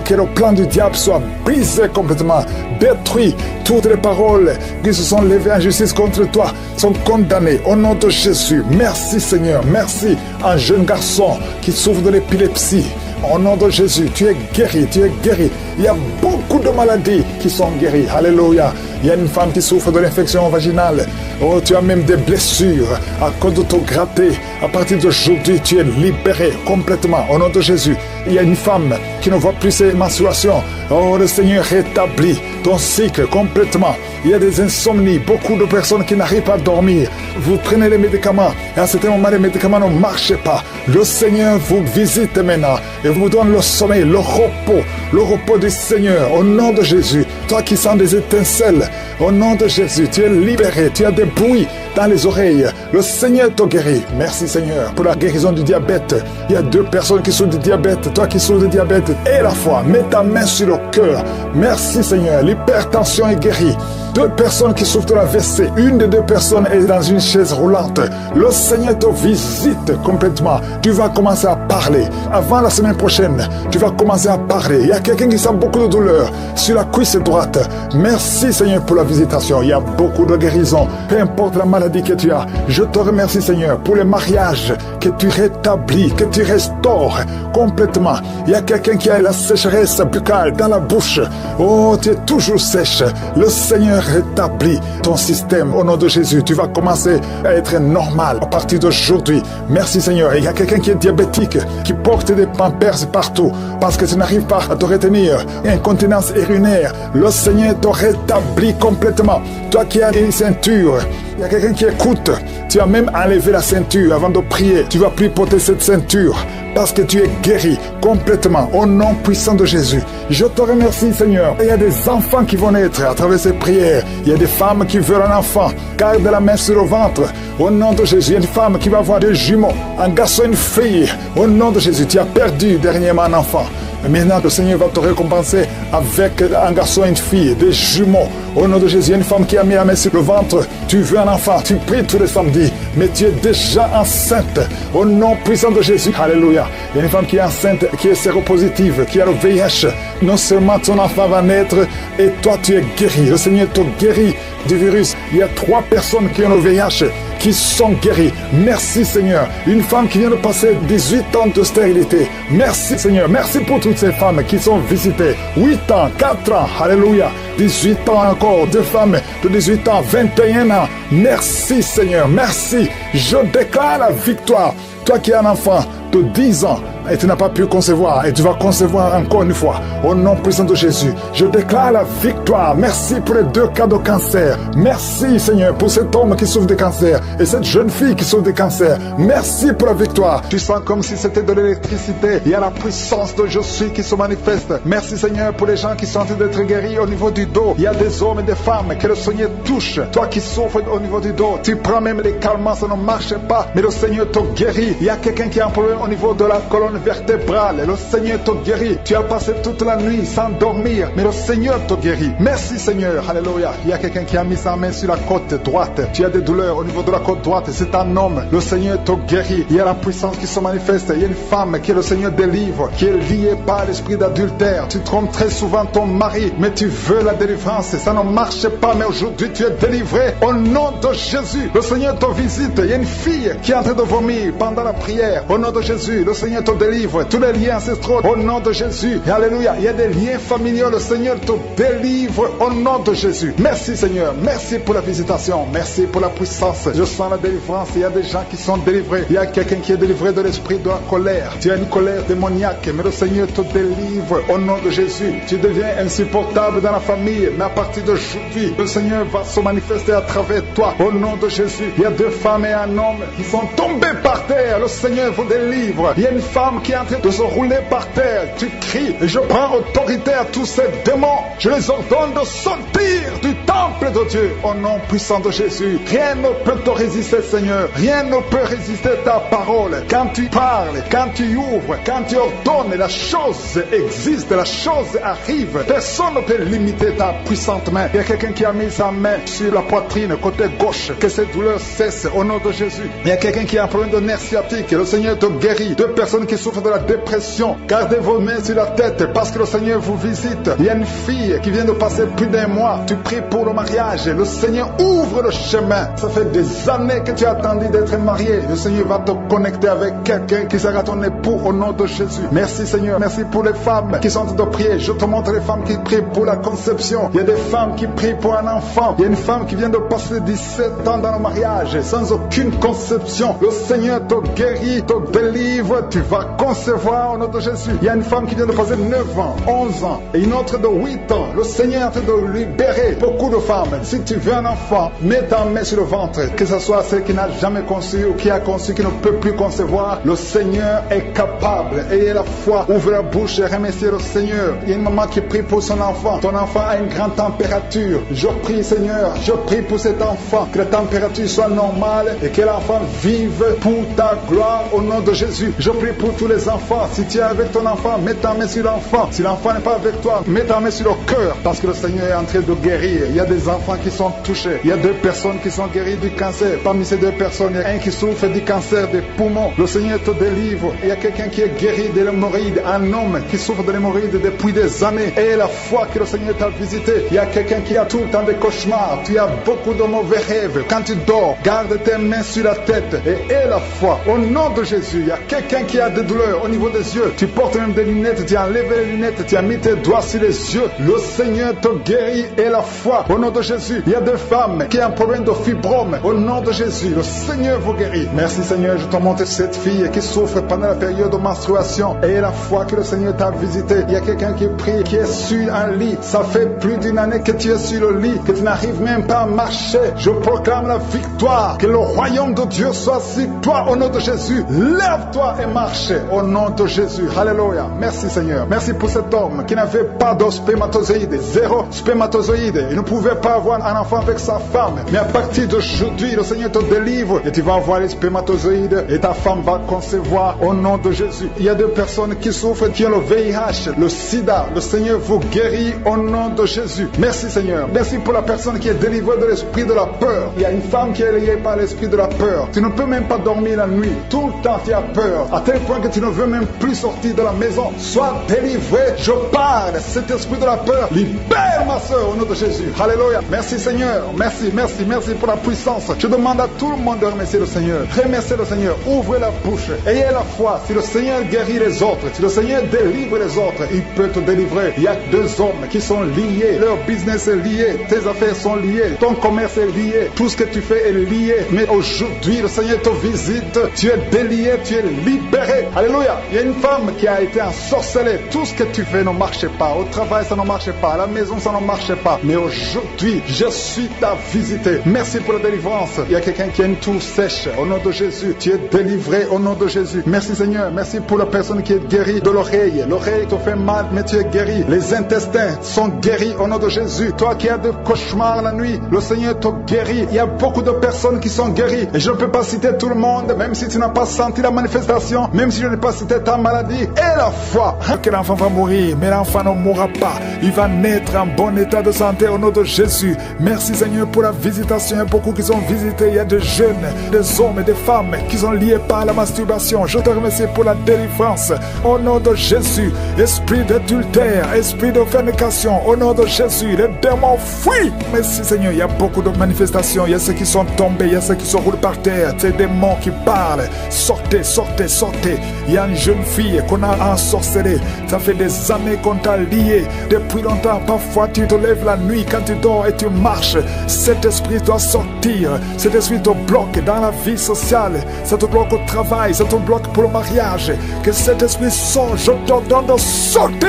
Que le plan du diable soit brisé complètement. Détruit. Toutes les paroles qui se sont levées en justice contre toi sont condamnées. Au nom de Jésus. Merci Seigneur. Merci. Un jeune garçon qui souffre de l'épilepsie. Au nom de Jésus, tu es guéri, tu es guéri. Il y a beaucoup de maladies qui sont guéries. Alléluia. Il y a une femme qui souffre de l'infection vaginale. Oh, tu as même des blessures à cause de ton gratté. À partir d'aujourd'hui, tu es libéré complètement. Au nom de Jésus. Il y a une femme qui ne voit plus ses menstruations. Oh, le Seigneur rétablit ton cycle complètement. Il y a des insomnies. Beaucoup de personnes qui n'arrivent pas à dormir. Vous prenez les médicaments. Et à un certain moment, les médicaments ne marchent pas. Le Seigneur vous visite maintenant et vous donne le sommeil, le repos du Seigneur. Au nom de Jésus. Toi qui sens des étincelles. Au nom de Jésus, tu es libéré. Tu as des bruits dans les oreilles. Le Seigneur te guérit. Merci Seigneur pour la guérison du diabète. Il y a 2 personnes qui souffrent du diabète. Toi qui souffres du diabète et la foi. Mets ta main sur le cœur. Merci Seigneur. L'hypertension est guérie. 2 personnes qui souffrent de la WC. Une des 2 personnes est dans une chaise roulante. Le Seigneur te visite complètement. Tu vas commencer à parler. Avant la semaine prochaine, tu vas commencer à parler. Il y a quelqu'un qui sent beaucoup de douleur sur la cuisse droite. Merci Seigneur pour la visitation. Il y a beaucoup de guérison. Peu importe la maladie que tu as. Je te remercie Seigneur pour les mariages que tu rétablis, que tu restaures complètement. Il y a quelqu'un qui a la sécheresse buccale dans la bouche. Oh, tu es toujours sèche. Le Seigneur rétablit ton système. Au nom de Jésus, tu vas commencer à être normal à partir d'aujourd'hui. Merci Seigneur. Il y a quelqu'un qui est diabétique, qui porte des pampers partout parce que tu n'arrives pas à te retenir. Incontinence urinaire. Le Seigneur te rétablit complètement. Toi qui as une ceinture, il y a quelqu'un qui écoute. Tu as même enlevé la ceinture avant de prier. Tu vas plus porter cette ceinture parce que tu es guéri complètement au nom puissant de Jésus. Je te remercie Seigneur. Il y a des enfants qui vont naître à travers ces prières. Il y a des femmes qui veulent un enfant. Garde la main sur le ventre. Au nom de Jésus, il y a une femme qui va avoir des jumeaux. Un garçon, une fille. Au nom de Jésus, tu as perdu dernièrement un enfant. Maintenant, le Seigneur va te récompenser avec un garçon et une fille, des jumeaux. Au nom de Jésus, il y a une femme qui a mis la main sur le ventre. Tu veux un enfant, tu pries tous les samedis, mais tu es déjà enceinte. Au nom puissant de Jésus, alléluia. Il y a une femme qui est enceinte, qui est séropositive, qui a le VIH. Non seulement ton enfant va naître et toi tu es guéri. Le Seigneur te guérit du virus. Il y a 3 personnes qui ont le VIH qui sont guéries. Merci Seigneur. Une femme qui vient de passer 18 ans de stérilité. Merci Seigneur. Merci pour toutes ces femmes qui sont visitées. 8 ans, 4 ans, alléluia. 18 ans encore, 2 femmes de 18 ans, 21 ans. Merci Seigneur, merci. Je déclare la victoire. Toi qui as un enfant de 10 ans et tu n'as pas pu concevoir et tu vas concevoir encore une fois au nom puissant de Jésus, je déclare la victoire. Merci pour les 2 cas de cancer. Merci Seigneur pour cet homme qui souffre de cancer et cette jeune fille qui souffre de cancer. Merci pour la victoire. Tu sens comme si c'était de l'électricité. Il y a la puissance de je suis qui se manifeste. Merci Seigneur pour les gens qui sont en train d'être guéris au niveau du dos. Il y a des hommes et des femmes que le Seigneur touche. Toi qui souffres au niveau du dos, tu prends même des calmants, ça ne marche pas, mais le Seigneur te guérit. Il y a quelqu'un qui a un problème au niveau de la colonne vertébrale. Le Seigneur te guérit. Tu as passé toute la nuit sans dormir, mais le Seigneur te guérit. Merci Seigneur. Alléluia. Il y a quelqu'un qui a mis sa main sur la côte droite. Tu as des douleurs au niveau de la côte droite. C'est un homme. Le Seigneur te guérit. Il y a la puissance qui se manifeste. Il y a une femme que le Seigneur délivre, qui est liée par l'esprit d'adultère. Tu trompes très souvent ton mari, mais tu veux la délivrance. Ça ne marche pas, mais aujourd'hui tu es délivré au nom de Jésus. Le Seigneur te visite. Il y a une fille qui est en train de vomir pendant la prière. Au nom de Jésus, le Seigneur te délivre. Tous les liens ancestraux, au nom de Jésus. Et alléluia. Il y a des liens familiaux. Le Seigneur te délivre au nom de Jésus. Merci Seigneur. Merci pour la visitation. Merci pour la puissance. Je sens la délivrance. Il y a des gens qui sont délivrés. Il y a quelqu'un qui est délivré de l'esprit de la colère. Tu as une colère démoniaque, mais le Seigneur te délivre au nom de Jésus. Tu deviens insupportable dans la famille, mais à partir d'aujourd'hui, le Seigneur va se manifester à travers toi au nom de Jésus. Il y a 2 femmes et un homme qui sont tombés par terre. Le Seigneur vous délivre. Il y a une femme qui est en train de se rouler par terre. Tu cries et je prends autorité à tous ces démons. Je les ordonne de sortir du temple de Dieu au nom puissant de Jésus. Rien ne peut te résister, Seigneur. Rien ne peut résister ta parole. Quand tu parles, quand tu ouvres, quand tu ordonnes, la chose existe, la chose arrive. Personne ne peut limiter ta puissante main. Il y a quelqu'un qui a mis sa main sur la poitrine, côté gauche. Que cette douleur cesse au nom de Jésus. Il y a quelqu'un qui a un problème de nerf sciatique. Le Seigneur te guérit. 2 personnes qui souffrent de la dépression. Gardez vos mains sur la tête parce que le Seigneur vous visite. Il y a une fille qui vient de passer plus d'1 mois. Tu pries pour le mariage. Le Seigneur ouvre le chemin. Ça fait des années que tu as attendu d'être marié. Le Seigneur va te connecter avec quelqu'un qui sera ton époux au nom de Jésus. Merci Seigneur. Merci pour les femmes qui sont en train de prier. Je te montre les femmes qui prient pour la conception. Il y a des femmes qui prient pour un enfant. Il y a une femme qui vient de passer 17 ans dans le mariage sans aucune conception. Le Seigneur te guérit, te délivre. Tu vas concevoir au nom de Jésus. Il y a une femme qui vient de passer 9 ans, 11 ans et une autre de 8 ans. Le Seigneur est en train de libérer beaucoup de femmes. Si tu veux un enfant, mets ta main sur le ventre. Que ce soit celle qui n'a jamais conçu ou qui a conçu, qui ne peut plus concevoir. Le Seigneur est capable. Ayez la foi. Ouvre la bouche et remerciez le Seigneur. Il y a une maman qui prie pour son enfant. Ton enfant a une grande température. Je prie Seigneur. Je prie pour cet enfant. Que la température soit normale et que l'enfant vive pour ta gloire au nom de Jésus. Je prie pour tous les enfants. Si tu es avec ton enfant, mets ta main sur l'enfant. Si l'enfant n'est pas avec toi, mets ta main sur le cœur. Parce que le Seigneur est en train de guérir. Il y a des enfants qui sont touchés. Il y a 2 personnes qui sont guéries du cancer. Parmi ces 2 personnes, il y a un qui souffre du cancer des poumons. Le Seigneur te délivre. Il y a quelqu'un qui est guéri de l'hémorroïde. Un homme qui souffre de l'hémorroïde depuis des années. Et la foi que le Seigneur t'a visité. Il y a quelqu'un qui a tout le temps des cauchemars. Tu as beaucoup de mauvais rêves. Quand tu dors, garde tes mains sur la tête. Et aie la foi. Au nom de Jésus, il y a quelqu'un qui a des douleurs au niveau des yeux. Tu portes même des lunettes. Tu as enlevé les lunettes. Tu as mis tes doigts sur les yeux. Le Seigneur te guérit. Et la foi. Au nom de Jésus, il y a des femmes qui ont un problème de fibrome. Au nom de Jésus, le Seigneur vous guérit. Merci Seigneur, je te montre cette fille qui souffre pendant la période de menstruation. Et la foi que le Seigneur t'a visité. Il y a quelqu'un qui prie, qui est sur un lit. Ça fait plus d'1 année que tu es sur le lit, que tu n'arrives même pas à marcher. Je proclame la victoire. Que le royaume de Dieu soit sur toi au nom de Jésus. Lève-toi et marche au nom de Jésus. Alléluia. Merci Seigneur. Merci pour cet homme qui n'avait pas de spermatozoïde. 0 spermatozoïde. Il ne pouvait pas avoir un enfant avec sa femme. Mais à partir d'aujourd'hui, le Seigneur te délivre et tu vas avoir les spermatozoïdes et ta femme va concevoir au nom de Jésus. Il y a 2 personnes qui souffrent, qui ont le VIH, le sida. Le Seigneur vous guérit au nom de Jésus. Merci Seigneur. Merci pour la personne qui est délivrée de l'esprit de la peur. Il y a une femme qui est liée par l'esprit de la peur. Tu ne peux même pas dormir la nuit. Tout le temps tu as peur. À tel point que tu ne veux même plus sortir de la maison. Sois délivré. Je parle. Cet esprit de la peur, libère ma soeur au nom de Jésus. Alléluia. Merci Seigneur. Merci, merci, merci pour la puissance. Je demande à tout le monde de remercier le Seigneur. Remerciez le Seigneur. Ouvrez la bouche. Ayez la foi. Si le Seigneur guérit les autres, si le Seigneur délivre les autres, il peut te délivrer. Il y a 2 hommes qui sont liés. Leur business est lié. Tes affaires sont liées. Ton commerce est lié. Tout ce que tu fais est lié. Mais aujourd'hui, le Seigneur te visite. Tu es délié. Tu es libéré. Alléluia. Il y a une femme qui a été ensorcelée. Tout ce que tu fais ne marche pas. Au travail, ça ne marche pas. À la maison, ça ne marche pas. Mais aujourd'hui, aujourd'hui, je suis ta visité. Merci pour la délivrance. Il y a quelqu'un qui a une toux sèche. Au nom de Jésus, tu es délivré au nom de Jésus. Merci Seigneur. Merci pour la personne qui est guérie de l'oreille. L'oreille te fait mal, mais tu es guéri. Les intestins sont guéris au nom de Jésus. Toi qui as des cauchemars la nuit, le Seigneur te guérit. Il y a beaucoup de personnes qui sont guéries. Et je ne peux pas citer tout le monde, même si tu n'as pas senti la manifestation, même si je n'ai pas cité ta maladie. Et la foi. Que l'enfant va mourir, mais l'enfant ne mourra pas. Il va naître en bon état de santé au nom de Jésus. Merci Seigneur pour la visitation. Il y a beaucoup qui sont visités. Il y a des jeunes, des hommes et des femmes qui sont liés par la masturbation. Je te remercie pour la délivrance. Au nom de Jésus, esprit d'adultère, esprit de fornication, au nom de Jésus, les démons fuient. Merci Seigneur, il y a beaucoup de manifestations. Il y a ceux qui sont tombés, il y a ceux qui sont roulés par terre. Ces démons qui parlent. Sortez, sortez, sortez. Il y a une jeune fille qu'on a ensorcelée. Ça fait des années qu'on t'a lié. Depuis longtemps, parfois tu te lèves la nuit quand tu dors et tu marches. Cet esprit doit sortir. Cet esprit te bloque dans la vie sociale. Ça te bloque au travail. Ça te bloque pour le mariage. Que cet esprit sorte. Je t'ordonne de sortir.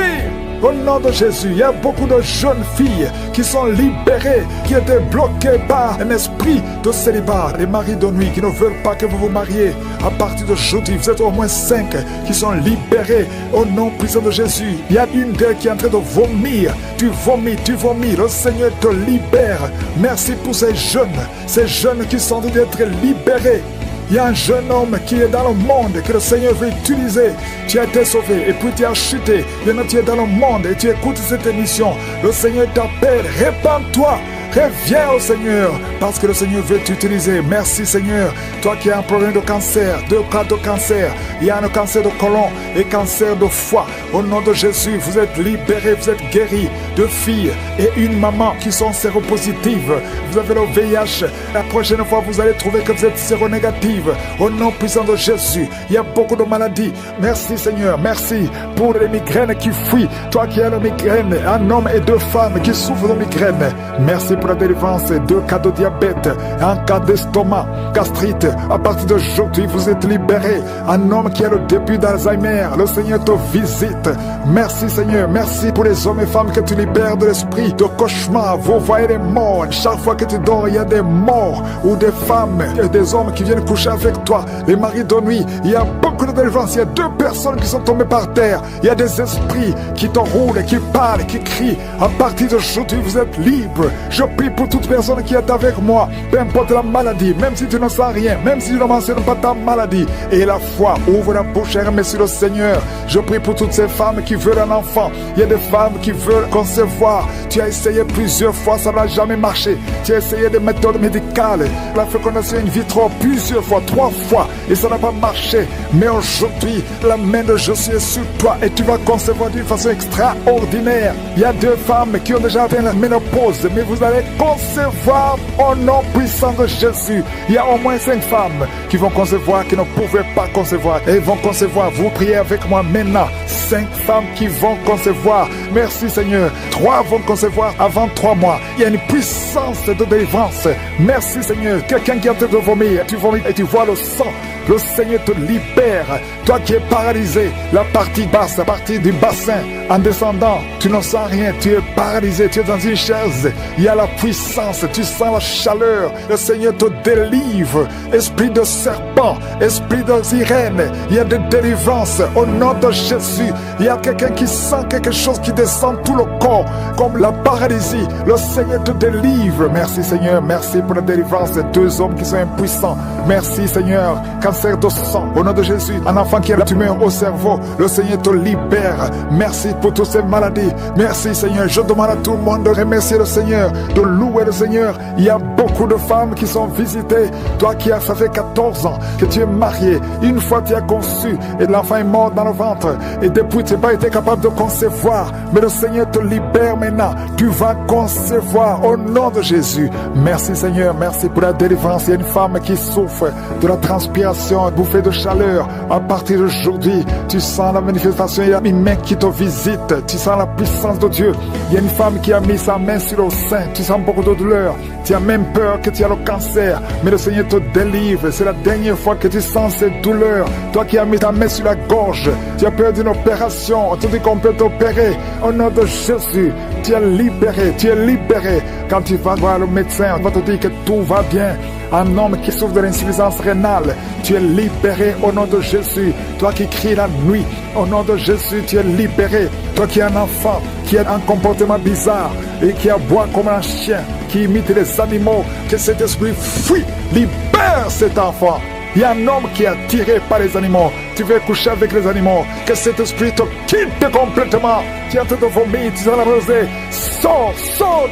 Au nom de Jésus, il y a beaucoup de jeunes filles qui sont libérées, qui étaient bloquées par un esprit de célibat. Les maris de nuit qui ne veulent pas que vous vous mariez. À partir d'aujourd'hui, vous êtes au moins 5 qui sont libérés au nom puissant de Jésus. Il y a une d'elles qui est en train de vomir. Tu vomis. Le Seigneur te libère. Merci pour ces jeunes qui sont en train d'être libérés. Il y a un jeune homme qui est dans le monde que le Seigneur veut utiliser. Tu as été sauvé et puis tu as chuté. Maintenant tu es dans le monde et tu écoutes cette émission. Le Seigneur t'appelle. Répands-toi. Reviens au Seigneur parce que le Seigneur veut t'utiliser. Merci Seigneur. Toi qui as un problème de cancer, 2 cas de cancer. Il y a un cancer de côlon et cancer de foie. Au nom de Jésus, vous êtes libérés, vous êtes guéris. 2 filles et une maman qui sont séropositives. Vous avez le VIH. La prochaine fois, vous allez trouver que vous êtes séronégative. Au nom puissant de Jésus, il y a beaucoup de maladies. Merci Seigneur. Merci pour les migraines qui fuient. Toi qui as la migraine, un homme et 2 femmes qui souffrent de migraine. Merci pour la délivrance, 2 cas de diabète, 1 cas d'estomac, gastrite. À partir d'aujourd'hui, vous êtes libérés. Un homme qui a le début d'Alzheimer, le Seigneur te visite. Merci Seigneur, merci pour les hommes et femmes que tu libères de l'esprit de cauchemar. Vous voyez les morts. Chaque fois que tu dors, il y a des morts ou des femmes et des hommes qui viennent coucher avec toi. Les maris de nuit, il y a beaucoup de délivrance. Il y a 2 personnes qui sont tombées par terre. Il y a des esprits qui t'enroulent, qui parlent, qui crient. À partir d'aujourd'hui, vous êtes libres. Je prie pour toute personne qui est avec moi, peu importe la maladie, même si tu ne sens rien, même si tu ne mentionnes pas ta maladie. Et la foi, ouvre la bouche et remercie le Seigneur. Je prie pour toutes ces femmes qui veulent un enfant. Il y a des femmes qui veulent concevoir. Tu as essayé plusieurs fois, ça n'a jamais marché. Tu as essayé des méthodes médicales, la fécondation in vitro plusieurs fois, 3 fois, et ça n'a pas marché. Mais aujourd'hui, la main de Jésus est sur toi et tu vas concevoir d'une façon extraordinaire. Il y a 2 femmes qui ont déjà atteint la ménopause, mais vous allez concevoir au nom puissant de Jésus. Il y a au moins 5 femmes qui vont concevoir, qui ne pouvaient pas concevoir. Et vont concevoir. Vous priez avec moi maintenant. 5 femmes qui vont concevoir. Merci Seigneur. 3 vont concevoir avant 3 mois. Il y a une puissance de délivrance. Merci Seigneur. Quelqu'un qui est en train de vomir. Tu vomis et tu vois le sang. Le Seigneur te libère. Toi qui es paralysé, la partie basse, la partie du bassin, en descendant, tu ne sens rien, tu es paralysé, tu es dans une chaise. Il y a la puissance, tu sens la chaleur. Le Seigneur te délivre. Esprit de serpent, esprit de sirène, il y a des délivrances au nom de Jésus. Il y a quelqu'un qui sent quelque chose qui descend tout le corps, comme la paralysie. Le Seigneur te délivre. Merci Seigneur, merci pour la délivrance de 2 hommes qui sont impuissants. Merci Seigneur. Cancer de sang, au nom de Jésus. Un enfant qui a la tumeur au cerveau, le Seigneur te libère. Merci pour toutes ces maladies. Merci Seigneur. Je demande à tout le monde de remercier le Seigneur, de louer le Seigneur. Il y a beaucoup de femmes qui sont visitées. Toi qui as, ça fait 14 ans que tu es marié. Une fois tu as conçu et l'enfant est mort dans le ventre. Et depuis tu n'as pas été capable de concevoir. Mais le Seigneur te libère maintenant. Tu vas concevoir au nom de Jésus. Merci Seigneur. Merci pour la délivrance. Il y a une femme qui souffre de la transpiration, bouffée de chaleur. À partir d'aujourd'hui, tu sens la manifestation. Il y a une main qui te visite. Tu sens la puissance de Dieu. Il y a une femme qui a mis sa main sur le sein. Tu sens beaucoup de douleur. Tu Tu as même peur que tu as le cancer, mais le Seigneur te délivre. C'est la dernière fois que tu sens cette douleur. Toi qui as mis ta main sur la gorge, tu as peur d'une opération, on te dit qu'on peut t'opérer. Au nom de Jésus, tu es libéré, tu es libéré. Quand tu vas voir le médecin, on va te dire que tout va bien. Un homme qui souffre de l'insuffisance rénale, tu es libéré au nom de Jésus. Toi qui cries la nuit, au nom de Jésus, tu es libéré. Toi qui es un enfant, qui a un comportement bizarre et qui aboie comme un chien, qui imite les animaux, que cet esprit fuit, libère cet enfant. Il y a un homme qui est attiré par les animaux. Tu veux coucher avec les animaux. Que cet esprit te quitte complètement. Tu es en train de vomir, tu es dans la rosée. Sors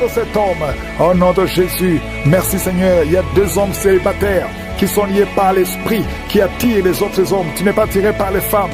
de cet homme. Au nom de Jésus. Merci Seigneur. Il y a 2 hommes célibataires qui sont liés par l'esprit, qui attirent les autres hommes. Tu n'es pas attiré par les femmes,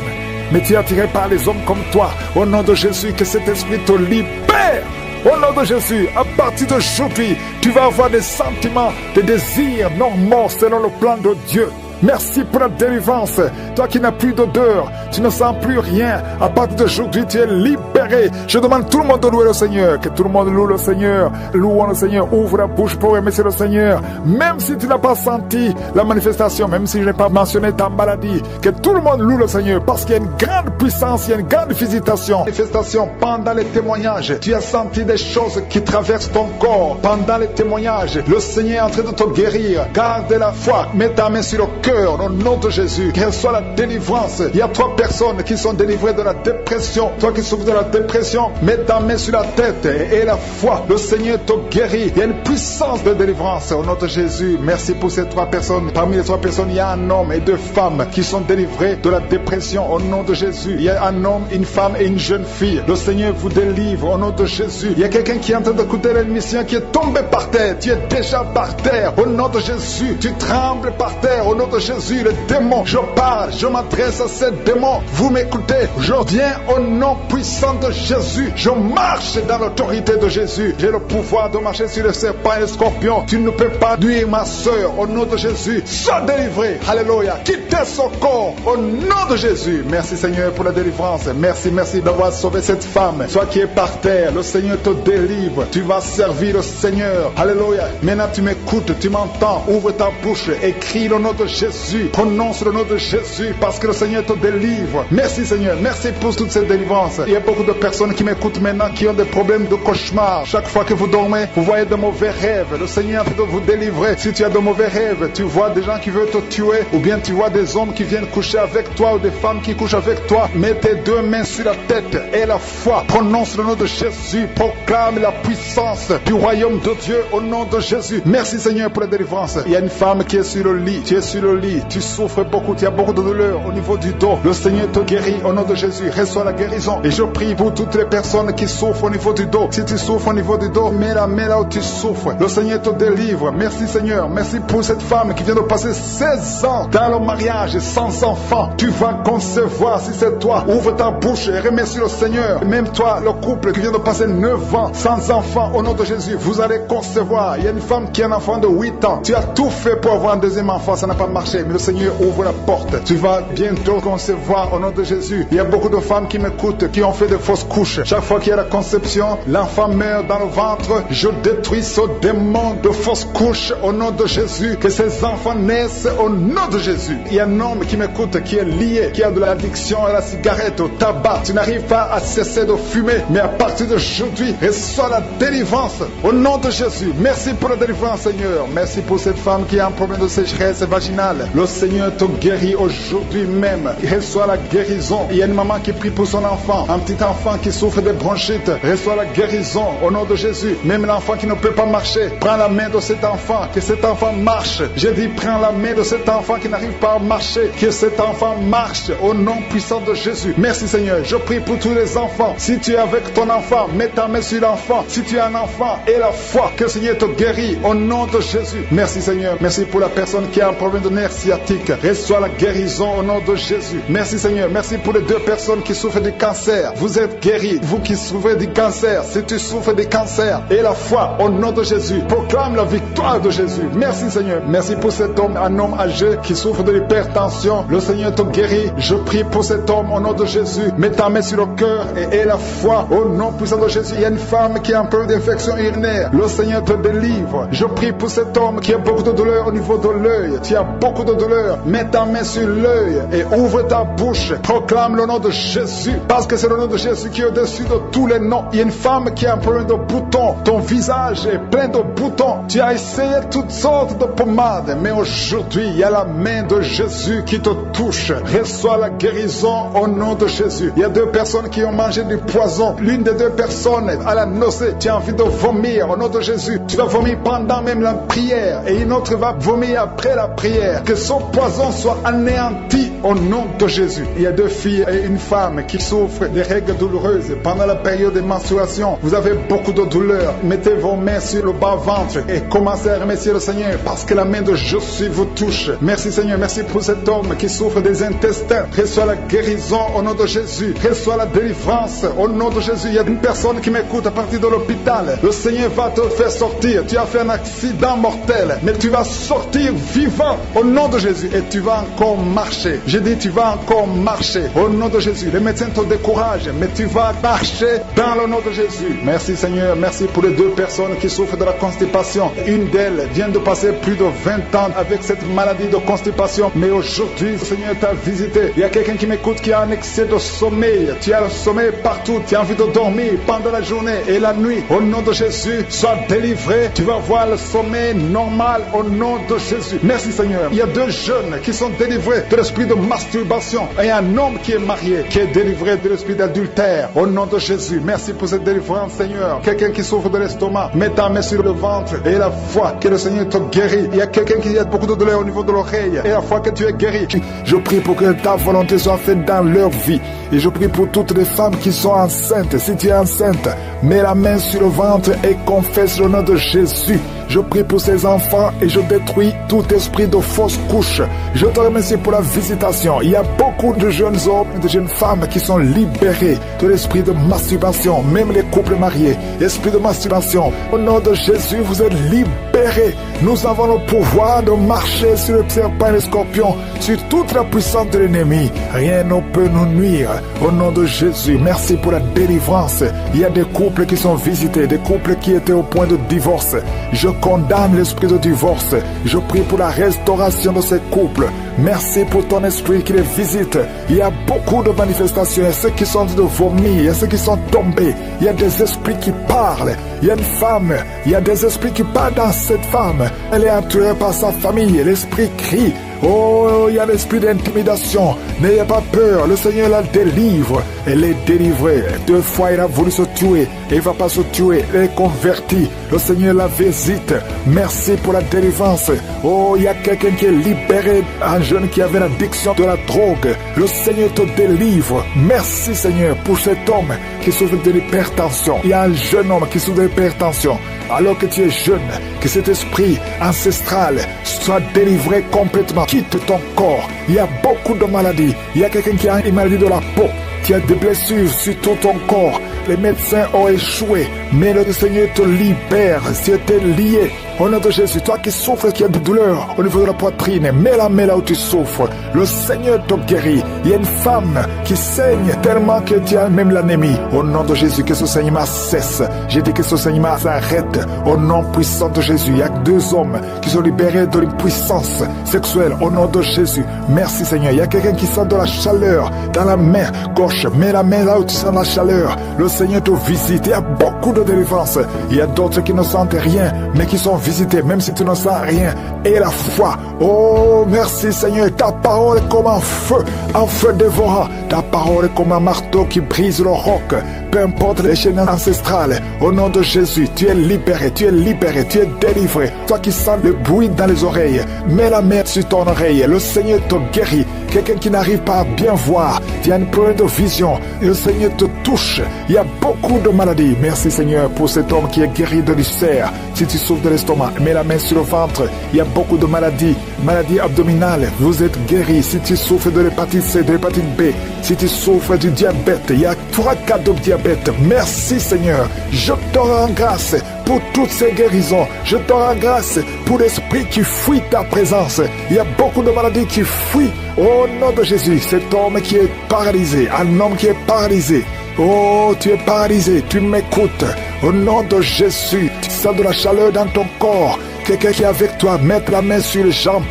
mais tu es attiré par les hommes comme toi. Au nom de Jésus, que cet esprit te libère. Au nom de Jésus, à partir d'aujourd'hui, tu vas avoir des sentiments, des désirs normaux selon le plan de Dieu. Merci pour la délivrance. Toi qui n'as plus d'odeur, tu ne sens plus rien. À partir d'aujourd'hui, tu es libéré. Je demande tout le monde de louer le Seigneur. Que tout le monde loue le Seigneur. Louons le Seigneur. Ouvre la bouche pour aimer le Seigneur. Même si tu n'as pas senti la manifestation, même si je n'ai pas mentionné ta maladie, que tout le monde loue le Seigneur. Parce qu'il y a une grande puissance, il y a une grande visitation. Manifestation pendant les témoignages. Tu as senti des choses qui traversent ton corps. Pendant les témoignages, le Seigneur est en train de te guérir. Garde la foi. Mets ta main sur le cœur. Au nom de Jésus, qu'elle soit la délivrance. Il y a 3 personnes qui sont délivrées de la dépression. Toi qui souffres de la dépression, mets ta main sur la tête et la foi. Le Seigneur te guérit. Il y a une puissance de délivrance au nom de Jésus. Merci pour ces 3 personnes. Parmi les 3 personnes, il y a un homme et 2 femmes qui sont délivrés de la dépression au nom de Jésus. Il y a un homme, une femme et une jeune fille. Le Seigneur vous délivre au nom de Jésus. Il y a quelqu'un qui est en train d'écouter l'émission qui est tombé par terre. Tu es déjà par terre au nom de Jésus. Tu trembles par terre au nom de Jésus. Le démon, je parle, je m'adresse à ces démons. Vous m'écoutez, je viens au nom puissant de Jésus. Je marche dans l'autorité de Jésus. J'ai le pouvoir de marcher sur les serpents et les scorpions. Tu ne peux pas nuire ma soeur au nom de Jésus. Sois délivré, alléluia. Quittez son corps au nom de Jésus. Merci Seigneur pour la délivrance. Merci d'avoir sauvé cette femme. Toi qui es par terre, le Seigneur te délivre. Tu vas servir le Seigneur, alléluia. Maintenant tu m'écoutes, tu m'entends. Ouvre ta bouche, écris le nom de Jésus. Prononce le nom de Jésus parce que le Seigneur te délivre. Merci Seigneur, merci pour toute cette délivrance. Il y a beaucoup de personnes qui m'écoutent maintenant qui ont des problèmes de cauchemar. Chaque fois que vous dormez, vous voyez de mauvais rêves. Le Seigneur est en train de vous délivrer. Si tu as de mauvais rêves, tu vois des gens qui veulent te tuer ou bien tu vois des hommes qui viennent coucher avec toi ou des femmes qui couchent avec toi, mets tes 2 mains sur la tête et la foi. Prononce le nom de Jésus. Proclame la puissance du royaume de Dieu au nom de Jésus. Merci Seigneur pour la délivrance. Il y a une femme qui est sur le lit. Tu es sur le lit. Tu souffres beaucoup, tu as beaucoup de douleur au niveau du dos. Le Seigneur te guérit au nom de Jésus. Reçois la guérison. Et je prie pour toutes les personnes qui souffrent au niveau du dos. Si tu souffres au niveau du dos, mets la main là où tu souffres. Le Seigneur te délivre. Merci Seigneur. Merci pour cette femme qui vient de passer 16 ans dans le mariage sans enfant. Tu vas concevoir si c'est toi. Ouvre ta bouche et remercie le Seigneur. Même toi, le couple qui vient de passer 9 ans sans enfant, au nom de Jésus, vous allez concevoir. Il y a une femme qui a un enfant de 8 ans. Tu as tout fait pour avoir un deuxième enfant, ça n'a pas marché. Mais le Seigneur ouvre la porte. Tu vas bientôt concevoir au nom de Jésus. Il y a beaucoup de femmes qui m'écoutent, qui ont fait de fausses couches. Chaque fois qu'il y a la conception, l'enfant meurt dans le ventre. Je détruis ce démon de fausses couches au nom de Jésus. Que ces enfants naissent au nom de Jésus. Il y a un homme qui m'écoute, qui est lié, qui a de l'addiction à la cigarette, au tabac. Tu n'arrives pas à cesser de fumer. Mais à partir d'aujourd'hui, reçois la délivrance au nom de Jésus. Merci pour la délivrance, Seigneur. Merci pour cette femme qui a un problème de sécheresse vaginale. Le Seigneur te guérit aujourd'hui même. Reçois la guérison. Il y a une maman qui prie pour son enfant. Un petit enfant qui souffre de bronchite. Reçois la guérison au nom de Jésus. Même l'enfant qui ne peut pas marcher. Prends la main de cet enfant. Que cet enfant marche. Je dis prends la main de cet enfant qui n'arrive pas à marcher. Que cet enfant marche au nom puissant de Jésus. Merci Seigneur. Je prie pour tous les enfants. Si tu es avec ton enfant, mets ta main sur l'enfant. Si tu es un enfant, aie la foi que le Seigneur te guérit au nom de Jésus. Merci Seigneur. Merci pour la personne qui a un problème de nerf sciatique. Reçois la guérison au nom de Jésus. Merci Seigneur. Merci pour les 2 personnes qui souffrent du cancer. Vous êtes êtes guéris. Vous qui souffrez du cancer, si tu souffres du cancer, et la foi au nom de Jésus, proclame la victoire de Jésus. Merci Seigneur. Merci pour cet homme, un homme âgé qui souffre de l'hypertension. Le Seigneur te guérit. Je prie pour cet homme au nom de Jésus. Mets ta main sur le cœur et aie la foi au nom puissant de Jésus. Il y a une femme qui a un peu d'infection urinaire. Le Seigneur te délivre. Je prie pour cet homme qui a beaucoup de douleur au niveau de l'œil. Tu as beaucoup de douleur. Mets ta main sur l'œil et ouvre ta bouche. Proclame le nom de Jésus, parce que c'est le nom de Jésus qui est au-dessus de tous les noms. Il y a une femme qui a un problème de boutons. Ton visage est plein de boutons. Tu as essayé toutes sortes de pommades, mais aujourd'hui, il y a la main de Jésus qui te touche. Reçois la guérison au nom de Jésus. Il y a 2 personnes qui ont mangé du poison. L'une des 2 personnes à la nausée. Tu as envie de vomir au nom de Jésus. Tu vas vomir pendant même la prière et une autre va vomir après la prière. Que son poison soit anéanti au nom de Jésus. Il y a 2 filles et une femme qui souffrent des règles douloureuses pendant la période de menstruation. Vous avez beaucoup de douleur. Mettez vos mains sur le bas-ventre et commencez à remercier le Seigneur parce que la main de Jésus vous touche. Merci Seigneur, merci pour cet homme qui souffre des intestins. Reçois la guérison au nom de Jésus. Reçois la délivrance au nom de Jésus. Il y a une personne qui m'écoute à partir de l'hôpital. Le Seigneur va te faire sortir. Tu as fait un accident mortel, mais tu vas sortir vivant au nom de Jésus et tu vas encore marcher. J'ai dit tu vas encore marcher au nom de Jésus. Les médecins te découragent, mais tu vas marcher dans le nom de Jésus. Merci Seigneur, merci pour les 2 personnes qui souffrent de la constipation. Une d'elles vient de passer plus de 20 ans avec cette maladie de constipation, mais aujourd'hui le Seigneur t'a visité. Il y a quelqu'un qui m'écoute qui a un excès de sommeil. Tu as le sommeil partout, tu as envie de dormir pendant la journée et la nuit. Au nom de Jésus, sois délivré. Tu vas voir le sommeil normal au nom de Jésus. Merci Seigneur. Il y a 2 jeunes qui sont délivrés de l'esprit de masturbation et un homme qui est marié qui est délivré de l'esprit d'adultère au nom de Jésus. Merci pour cette délivrance Seigneur. Quelqu'un qui souffre de l'estomac, mets ta main sur le ventre et la foi que le Seigneur te guérit. Il y a quelqu'un qui a beaucoup de douleur au niveau de l'oreille et la foi que tu es guéri. Je prie pour que ta volonté soit faite dans leur vie et je prie pour toutes les femmes qui sont enceintes. Si tu es enceinte, mets la main sur le ventre et confesse le nom de Jésus. Je prie pour ces enfants et je détruis tout esprit de fausse couche. Je te remercie pour la visitation. Il y a beaucoup de jeunes hommes et de jeunes femmes qui sont libérés de l'esprit de masturbation, même les couples mariés. L'esprit de masturbation, au nom de Jésus, vous êtes libérés. Nous avons le pouvoir de marcher sur le serpent et le scorpion, sur toute la puissance de l'ennemi. Rien ne peut nous nuire. Au nom de Jésus, merci pour la délivrance. Il y a des couples qui sont visités, des couples qui étaient au point de divorce. Je condamne l'esprit de divorce. Je prie pour la restauration de ces couples. Merci pour ton esprit qui les visite. Il y a beaucoup de manifestations. Il y a ceux qui sont en train de vomir. Il y a ceux qui sont tombés. Il y a des esprits qui parlent. Il y a une femme. Il y a des esprits qui parlent dans cette femme. Elle est entourée par sa famille. L'esprit crie. Oh, il y a l'esprit d'intimidation. N'ayez pas peur, le Seigneur la délivre. Elle est délivrée. 2 fois, il a voulu se tuer. Il ne va pas se tuer. Elle est convertie. Le Seigneur la visite. Merci pour la délivrance. Oh, il y a quelqu'un qui est libéré. Un jeune qui avait l'addiction de la drogue. Le Seigneur te délivre. Merci, Seigneur, pour cet homme qui souffre de l'hypertension. Il y a un jeune homme qui souffre de l'hypertension. Alors que tu es jeune, que cet esprit ancestral soit délivré complètement. Quitte ton corps. Il y a beaucoup de maladies. Il y a quelqu'un qui a une maladie de la peau. Tu as des blessures sur tout ton corps. Les médecins ont échoué. Mais le Seigneur te libère. Si tu es lié au nom de Jésus, toi qui souffres, qui as de douleur au niveau de la poitrine, mets la main là où tu souffres. Le Seigneur te guérit. Il y a une femme qui saigne tellement que tu as même l'anémie. Au nom de Jésus, que ce saignement cesse. J'ai dit que ce saignement s'arrête. Au nom puissant de Jésus, il y a 2 hommes qui sont libérés de l'impuissance sexuelle. Au nom de Jésus, merci Seigneur. Il y a quelqu'un qui sent de la chaleur dans la main gauche. Mets la main là où tu sens la chaleur. Le Seigneur te visite. Il y a beaucoup de délivrance. Il y a d'autres qui ne sentent rien, mais qui sont visités, même si tu ne sens rien. Et la foi. Oh, merci Seigneur. Ta parole est comme un feu dévorant. Ta parole est comme un marteau qui brise le roc. Peu importe les chaînes ancestrales. Au nom de Jésus, tu es libéré, tu es libéré, tu es délivré. Toi qui sens le bruit dans les oreilles, mets la main sur ton oreille. Le Seigneur te guérit. Quelqu'un qui n'arrive pas à bien voir, tu as un problème de vision, le Seigneur te touche. Il y a beaucoup de maladies. Merci Seigneur pour cet homme qui est guéri de l'ulcère. Si tu souffres de l'estomac, mets la main sur le ventre. Il y a beaucoup de maladies. maladie abdominale, vous êtes guéri. Si tu souffres de l'hépatite C, de l'hépatite B, si tu souffres du diabète, il y a 3 cas de diabète. Merci Seigneur. Je te rends grâce pour toutes ces guérisons. Je te rends grâce pour l'esprit qui fuit ta présence. Il y a beaucoup de maladies qui fuient. Au nom de Jésus, cet homme qui est paralysé, un homme qui est paralysé. Oh, tu es paralysé, tu m'écoutes. Au nom de Jésus, tu sens de la chaleur dans ton corps. Quelqu'un qui est avec toi, mettre la main sur les jambes.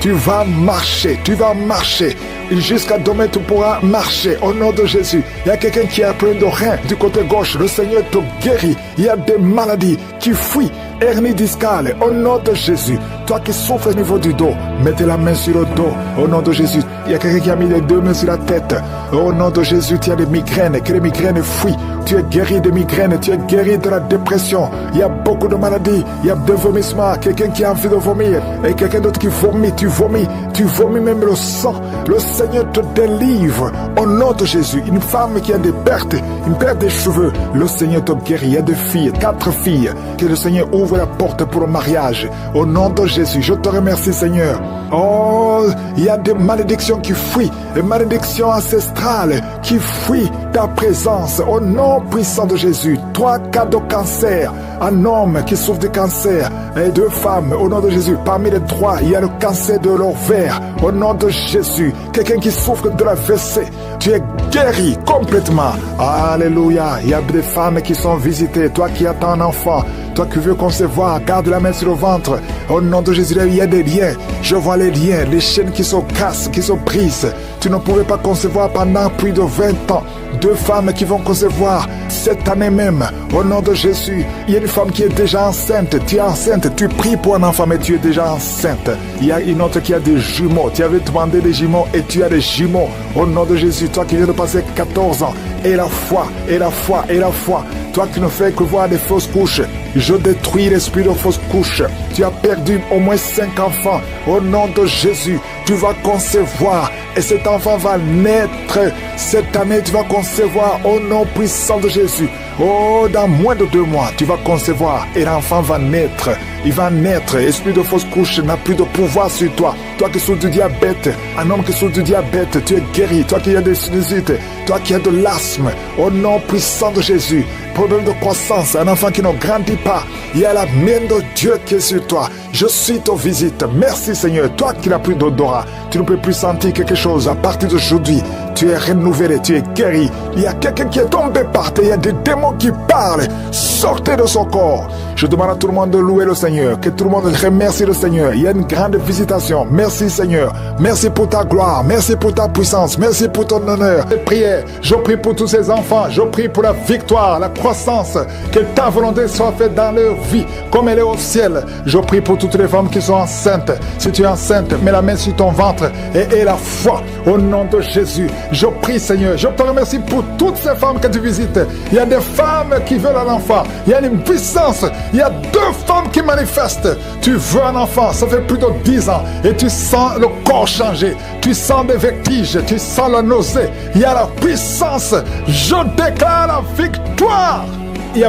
Tu vas marcher, tu vas marcher. Jusqu'à demain, tu pourras marcher au nom de Jésus. Il y a quelqu'un qui a plein de reins du côté gauche. Le Seigneur te guérit. Il y a des maladies qui fuient. Hernie discale, au nom de Jésus. Toi qui souffres au niveau du dos, mettez la main sur le dos, au nom de Jésus. Il y a quelqu'un qui a mis les 2 mains sur la tête. Au nom de Jésus, tu as des migraines, que les migraines fuient. Tu es guéri de migraines, tu es guéri de la dépression. Il y a beaucoup de maladies, il y a des vomissements. Quelqu'un qui a envie de vomir et quelqu'un d'autre qui vomit, tu vomis même le sang. Le Seigneur te délivre au nom de Jésus. Une femme qui a des pertes, une perte des cheveux, le Seigneur te guérit. Il y a des filles, 4 filles, que le Seigneur ouvre la porte pour le mariage. Au nom de Jésus, je te remercie Seigneur. Oh, il y a des malédictions qui fuient, des malédictions ancestrales qui fuient ta présence. Au nom puissant de Jésus, 3 cas de cancer, un homme qui souffre de cancer et 2 femmes. Au nom de Jésus, parmi les 3, il y a le cancer de l'ovaire. Au nom de Jésus, quelqu'un qui souffre de la WC, tu es guéri complètement. Alléluia. Il y a des femmes qui sont visitées. Toi qui attends un enfant, toi qui veux concevoir, garde la main sur le ventre. Au nom de Jésus, il y a des liens. Je vois les liens, les chaînes qui se cassent, qui se brisent. Tu ne pouvais pas concevoir pendant plus de 20 ans. 2 femmes qui vont concevoir cette année même. Au nom de Jésus, il y a une femme qui est déjà enceinte. Tu es enceinte, tu pries pour un enfant, mais tu es déjà enceinte. Il y a une autre qui a des jumeaux. Tu avais demandé des jumeaux et tu as des jumeaux. Au nom de Jésus, toi qui viens de passer 14 ans, et la foi, et la foi, et la foi. Toi qui ne fais que voir des fausses couches, je détruis l'esprit de fausses couches. Tu as perdu au moins 5 enfants. Au nom de Jésus, tu vas concevoir et cet enfant va naître. Cette année, tu vas concevoir au nom puissant de Jésus. Oh, dans moins de 2 mois, tu vas concevoir et l'enfant va naître. Il va naître. Esprit de fausse couche n'a plus de pouvoir sur toi. Toi qui souffres du diabète, un homme qui souffre du diabète, tu es guéri. Toi qui as des sinusites, toi qui as de l'asthme, au nom puissant de Jésus. Problème de croissance, un enfant qui ne grandit pas. Il y a la main de Dieu qui est sur toi. Je suis ton visite. Merci Seigneur. Toi qui n'as plus d'odorat, tu ne peux plus sentir quelque chose. À partir d'aujourd'hui, tu es renouvelé, tu es guéri. Il y a quelqu'un qui est tombé par terre. Il y a des démons qui parlent. Sortez de son corps. Je demande à tout le monde de louer le Seigneur. Que tout le monde remercie le Seigneur. Il y a une grande visitation. Merci Seigneur. Merci pour ta gloire. Merci pour ta puissance. Merci pour ton honneur. Je prie pour tous ces enfants. Je prie pour la victoire, la croissance. Que ta volonté soit faite dans leur vie comme elle est au ciel. Je prie pour toutes les femmes qui sont enceintes. Si tu es enceinte, mets la main sur ton ventre et aie la foi au nom de Jésus. Je prie Seigneur. Je te remercie pour toutes ces femmes que tu visites. Il y a des femmes qui veulent un enfant. Il y a une puissance. Il y a 2 femmes qui manifestent. Tu veux un enfant. Ça fait plus de 10 ans. Et tu sens le corps changer. Tu sens des vertiges. Tu sens la nausée. Il y a la puissance. Je déclare la victoire. Il y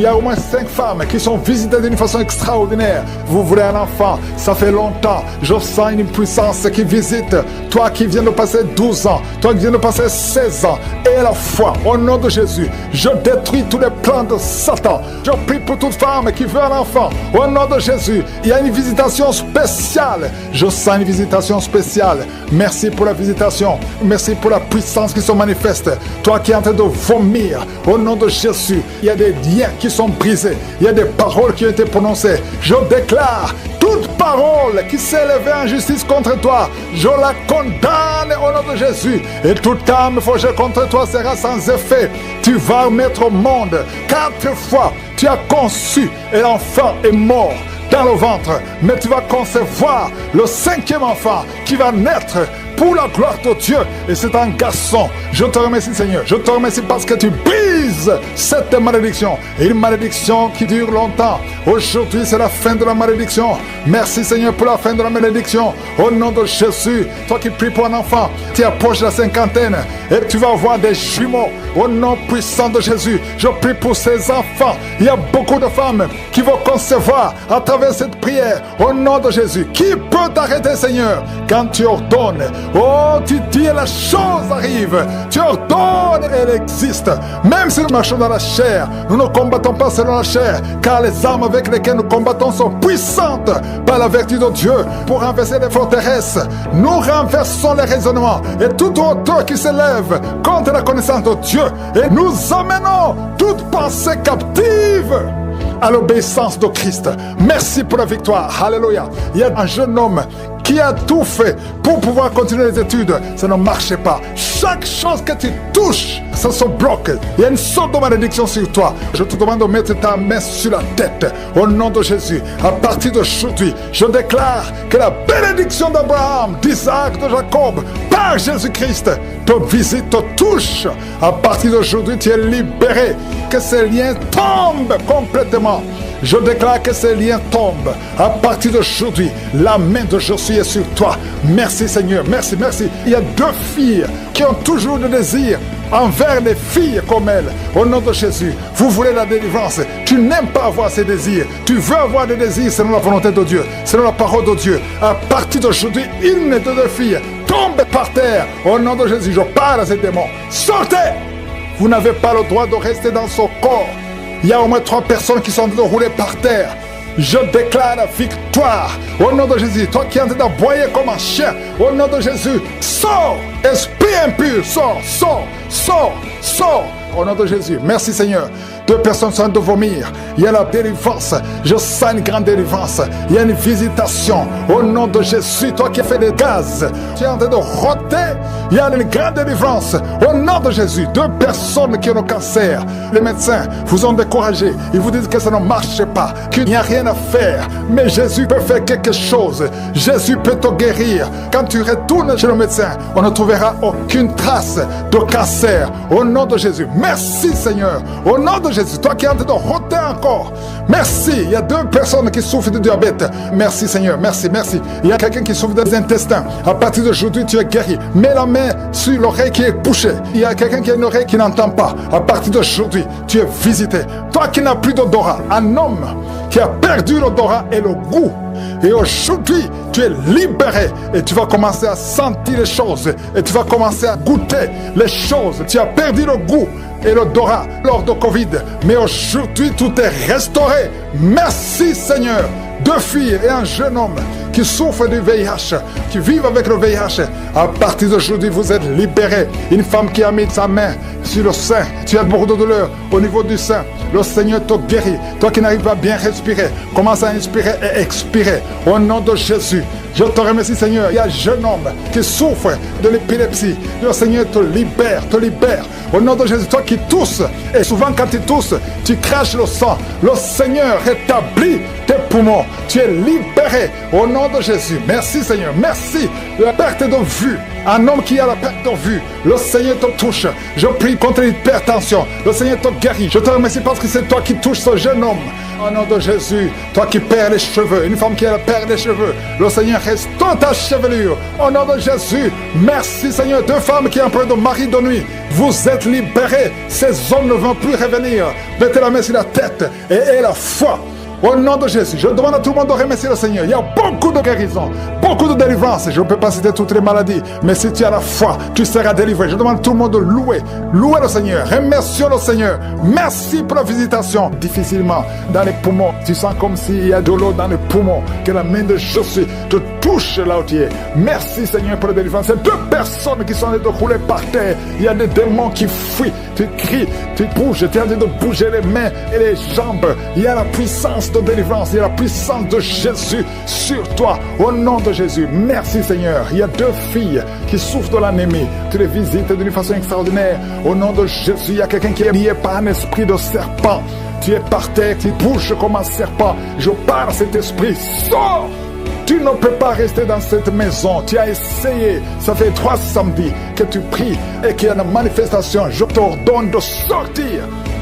a au moins 5 femmes qui sont visitées d'une façon extraordinaire. Vous voulez un enfant, ça fait longtemps. Je sens une puissance qui visite. Toi qui viens de passer 12 ans, toi qui viens de passer 16 ans, et la foi, au nom de Jésus, je détruis tous les plans de Satan. Je prie pour toute femme qui veut un enfant. Au nom de Jésus, il y a une visitation spéciale. Je sens une visitation spéciale. Merci pour la visitation. Merci pour la puissance qui se manifeste. Toi qui es en train de vomir, au nom de Jésus, il y a des liens qui sont brisés. Il y a des paroles qui ont été prononcées. Je déclare toute parole qui s'est élevée en justice contre toi, je la condamne au nom de Jésus. Et toute âme forgée contre toi sera sans effet. Tu vas mettre au monde 4 fois. Tu as conçu et l'enfant est mort dans le ventre. Mais tu vas concevoir le 5e enfant qui va naître pour la gloire de Dieu. Et c'est un garçon. Je te remercie Seigneur. Je te remercie parce que tu brises cette malédiction. Et une malédiction qui dure longtemps. Aujourd'hui, c'est la fin de la malédiction. Merci Seigneur pour la fin de la malédiction. Au nom de Jésus, toi qui pries pour un enfant, tu approches la cinquantaine et tu vas avoir des jumeaux. Au nom puissant de Jésus, je prie pour ces enfants. Il y a beaucoup de femmes qui vont concevoir à travers cette prière. Au nom de Jésus, qui peut t'arrêter, Seigneur? Quand tu ordonnes, oh, tu dis la chose arrive. Tu ordonnes, elle existe. Même si nous marchons dans la chair, nous ne combattons pas selon la chair, car les armes avec lesquelles nous combattons sont puissantes par la vertu de Dieu pour renverser les forteresses. Nous renversons les raisonnements et toute hauteur qui s'élève contre la connaissance de Dieu, et nous amenons toute pensée captive à l'obéissance de Christ. Merci pour la victoire. Alléluia. Il y a un jeune homme qui a tout fait pour pouvoir continuer les études. Ça ne marchait pas. Chaque chose que tu touches, ça se bloque. Il y a une sorte de malédiction sur toi. Je te demande de mettre ta main sur la tête. Au nom de Jésus, à partir d'aujourd'hui, je déclare que la bénédiction d'Abraham, d'Isaac, de Jacob, par Jésus-Christ, te visite, te touche. À partir d'aujourd'hui, tu es libéré. Que ces liens tombent complètement. Je déclare que ces liens tombent. À partir d'aujourd'hui, la main de Jésus est sur toi. Merci Seigneur, merci, merci. Il y a 2 filles qui ont toujours le désir envers les filles comme elles. Au nom de Jésus, vous voulez la délivrance. Tu n'aimes pas avoir ces désirs. Tu veux avoir des désirs selon la volonté de Dieu, selon la parole de Dieu. À partir d'aujourd'hui, une des 2 filles tombe par terre. Au nom de Jésus, je parle à ces démons. Sortez! Vous n'avez pas le droit de rester dans son corps. Il y a au moins 3 personnes qui sont en train de rouler par terre. Je déclare la victoire. Au nom de Jésus, toi qui es en train d'aboyer comme un chien, au nom de Jésus, sors! Esprit impur, sors, sors, sors, sors! Au nom de Jésus, merci Seigneur. 2 personnes sont en train de vomir. Il y a la délivrance. Je sens une grande délivrance. Il y a une visitation. Au nom de Jésus, toi qui as fait des gaz, tu es en train de roter. Il y a une grande délivrance. Au nom de Jésus, 2 personnes qui ont le cancer. Les médecins vous ont découragé. Ils vous disent que ça ne marche pas, qu'il n'y a rien à faire. Mais Jésus peut faire quelque chose. Jésus peut te guérir. Quand tu retournes chez le médecin, on ne trouvera aucune trace de cancer. Au nom de Jésus, merci Seigneur. Au nom de Jésus, toi qui es en train de roter encore, merci. Il y a 2 personnes qui souffrent de diabète. Merci Seigneur, merci, merci. Il y a quelqu'un qui souffre des intestins. À partir d'aujourd'hui, tu es guéri. Mets la main sur l'oreille qui est bouchée. Il y a quelqu'un qui a une oreille qui n'entend pas. À partir d'aujourd'hui, tu es visité. Toi qui n'as plus d'odorat, un homme qui a perdu l'odorat et le goût. Et aujourd'hui, tu es libéré et tu vas commencer à sentir les choses et tu vas commencer à goûter les choses. Tu as perdu le goût et l'odorat lors de Covid, mais aujourd'hui, tout est restauré. Merci Seigneur. 2 filles et un jeune homme qui souffrent du VIH, qui vivent avec le VIH. À partir d'aujourd'hui, vous êtes libérés. Une femme qui a mis sa main sur le sein, tu as beaucoup de douleur au niveau du sein. Le Seigneur te guérit. Toi qui n'arrives pas à bien respirer, commence à inspirer et expirer. Au nom de Jésus, je te remercie Seigneur. Il y a un jeune homme qui souffre de l'épilepsie. Le Seigneur te libère, te libère. Au nom de Jésus, toi qui tousses, et souvent quand tu tousses, tu craches le sang. Le Seigneur rétablit tes poumons. Tu es libéré au nom de Jésus. Merci Seigneur, merci. La perte de vue, un homme qui a la perte de vue, le Seigneur te touche. Je prie contre l'hypertension, le Seigneur te guérit. Je te remercie parce que c'est toi qui touches ce jeune homme. Au nom de Jésus, toi qui perds les cheveux, une femme qui perd les cheveux, le Seigneur restaure ta chevelure. Au nom de Jésus, merci Seigneur. 2 femmes qui ont peur de mari de nuit, vous êtes libérés. Ces hommes ne vont plus revenir. Mettez la main sur la tête et aie la foi. Au nom de Jésus, je demande à tout le monde de remercier le Seigneur. Il y a beaucoup de guérisons, beaucoup de délivrance. Je ne peux pas citer toutes les maladies, mais si tu as la foi, tu seras délivré. Je demande à tout le monde de louer le Seigneur. Remercions le Seigneur. Merci pour la visitation. Difficilement, dans les poumons, tu sens comme s'il y a de l'eau dans les poumons, que la main de Jésus te touche là où tu es. Merci Seigneur pour la délivrance. C'est 2 personnes qui sont en train de rouler par terre. Il y a des démons qui fuient. Tu cries, tu bouges, tu es en train de bouger les mains et les jambes. Il y a la puissance de délivrance, il y a la puissance de Jésus sur toi. Au nom de Jésus, merci Seigneur. Il y a 2 filles qui souffrent de l'anémie. Tu les visites d'une façon extraordinaire. Au nom de Jésus, il y a quelqu'un qui est lié par un esprit de serpent. Tu es par terre, tu bouges comme un serpent. Je parle à cet esprit, sors! Tu ne peux pas rester dans cette maison. Tu as essayé. Ça fait 3 samedis que tu pries et qu'il y a une manifestation. Je t'ordonne de sortir.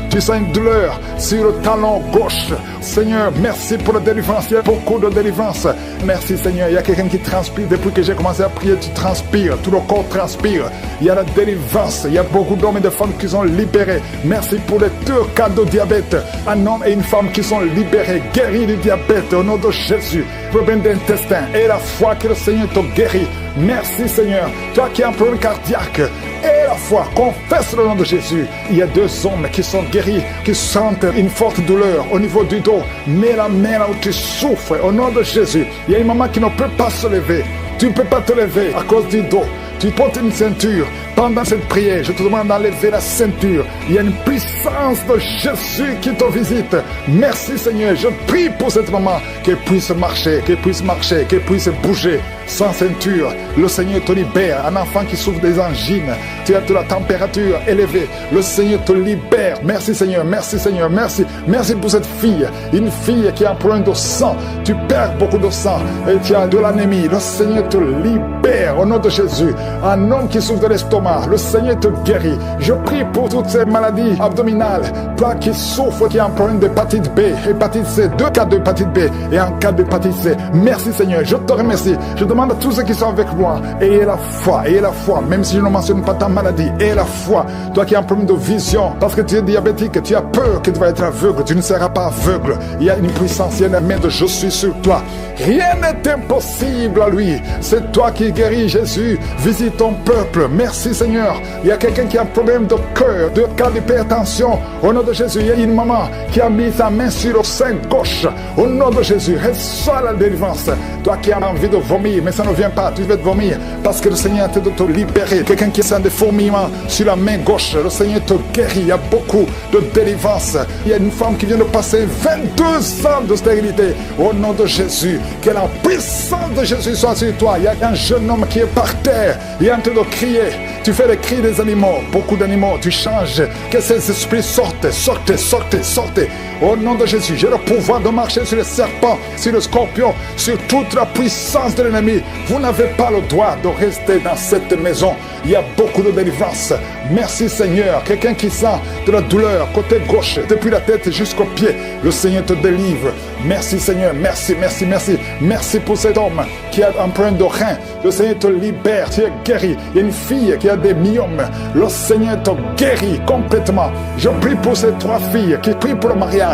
Tu sens une douleur sur le talon gauche. Seigneur, merci pour la délivrance. Il y a beaucoup de délivrance. Merci Seigneur. Il y a quelqu'un qui transpire. Depuis que j'ai commencé à prier, tu transpires. Tout le corps transpire. Il y a la délivrance. Il y a beaucoup d'hommes et de femmes qui sont libérés. Merci pour les 2 cas de diabète. Un homme et une femme qui sont libérés, guéris du diabète au nom de Jésus. Problème d'intestin et la foi que le Seigneur te guérit. Merci Seigneur. Toi qui as un problème cardiaque et la foi, confesse le nom de Jésus. Il y a 2 hommes qui sont guéris, qui sentent une forte douleur au niveau du dos. Mets la main là où tu souffres au nom de Jésus. Il y a une maman qui ne peut pas se lever. Tu ne peux pas te lever à cause du dos. Tu portes une ceinture. Pendant cette prière, je te demande d'enlever la ceinture. Il y a une puissance de Jésus qui te visite. Merci Seigneur. Je prie pour cette maman qu'elle puisse marcher, qu'elle puisse marcher, qu'elle puisse bouger sans ceinture. Le Seigneur te libère. Un enfant qui souffre des angines, tu as de la température élevée. Le Seigneur te libère. Merci Seigneur. Merci Seigneur. Merci. Merci pour cette fille. Une fille qui a un problème de sang. Tu perds beaucoup de sang et tu as de l'anémie. Le Seigneur te libère au nom de Jésus. Un homme qui souffre de l'estomac, le Seigneur te guérit. Je prie pour toutes ces maladies abdominales. Toi qui souffres, qui a un problème d'hépatite B, hépatite C, 2 cas d'hépatite B et un cas d'hépatite C. Merci Seigneur, je te remercie. Je demande à tous ceux qui sont avec moi, ayez la foi, même si je ne mentionne pas ta maladie, ayez la foi. Toi qui as un problème de vision, parce que tu es diabétique, tu as peur que tu vas être aveugle, tu ne seras pas aveugle. Il y a une puissance, il y a une main de je suis sur toi. Rien n'est impossible à lui. C'est toi qui guéris, Jésus. Visite ton peuple. Merci Seigneur. Il y a quelqu'un qui a un problème de cœur, de cas d'hypertension. Au nom de Jésus, il y a une maman qui a mis sa main sur le sein gauche. Au nom de Jésus, reçois la délivrance. Toi qui as envie de vomir, mais ça ne vient pas, tu vas te vomir parce que le Seigneur a de te libérer. Quelqu'un qui sent des fourmillements sur la main gauche, le Seigneur te guérit. Il y a beaucoup de délivrance. Il y a une femme qui vient de passer 22 ans de stérilité. Au nom de Jésus, que la puissance de Jésus soit sur toi. Il y a un jeune homme qui est par terre. Il est en train de crier. Tu fais les cris des animaux. Beaucoup d'animaux. Tu changes. Que ces esprits sortent. Sortez, sortez, sortez. Au nom de Jésus, j'ai le pouvoir de marcher sur les serpents, sur les scorpions, sur toute la puissance de l'ennemi. Vous n'avez pas le droit de rester dans cette maison. Il y a beaucoup de délivrance. Merci Seigneur. Quelqu'un qui sent de la douleur côté gauche, depuis la tête jusqu'aux pieds. Le Seigneur te délivre. Merci Seigneur. Merci, merci, merci. Merci pour cet homme qui a un problème de rein. Le Seigneur te libère. Tu es guéri. Il y a une fille qui a des myomes. Le Seigneur te guérit complètement. Je prie pour ces 3 filles qui prient pour le mariage.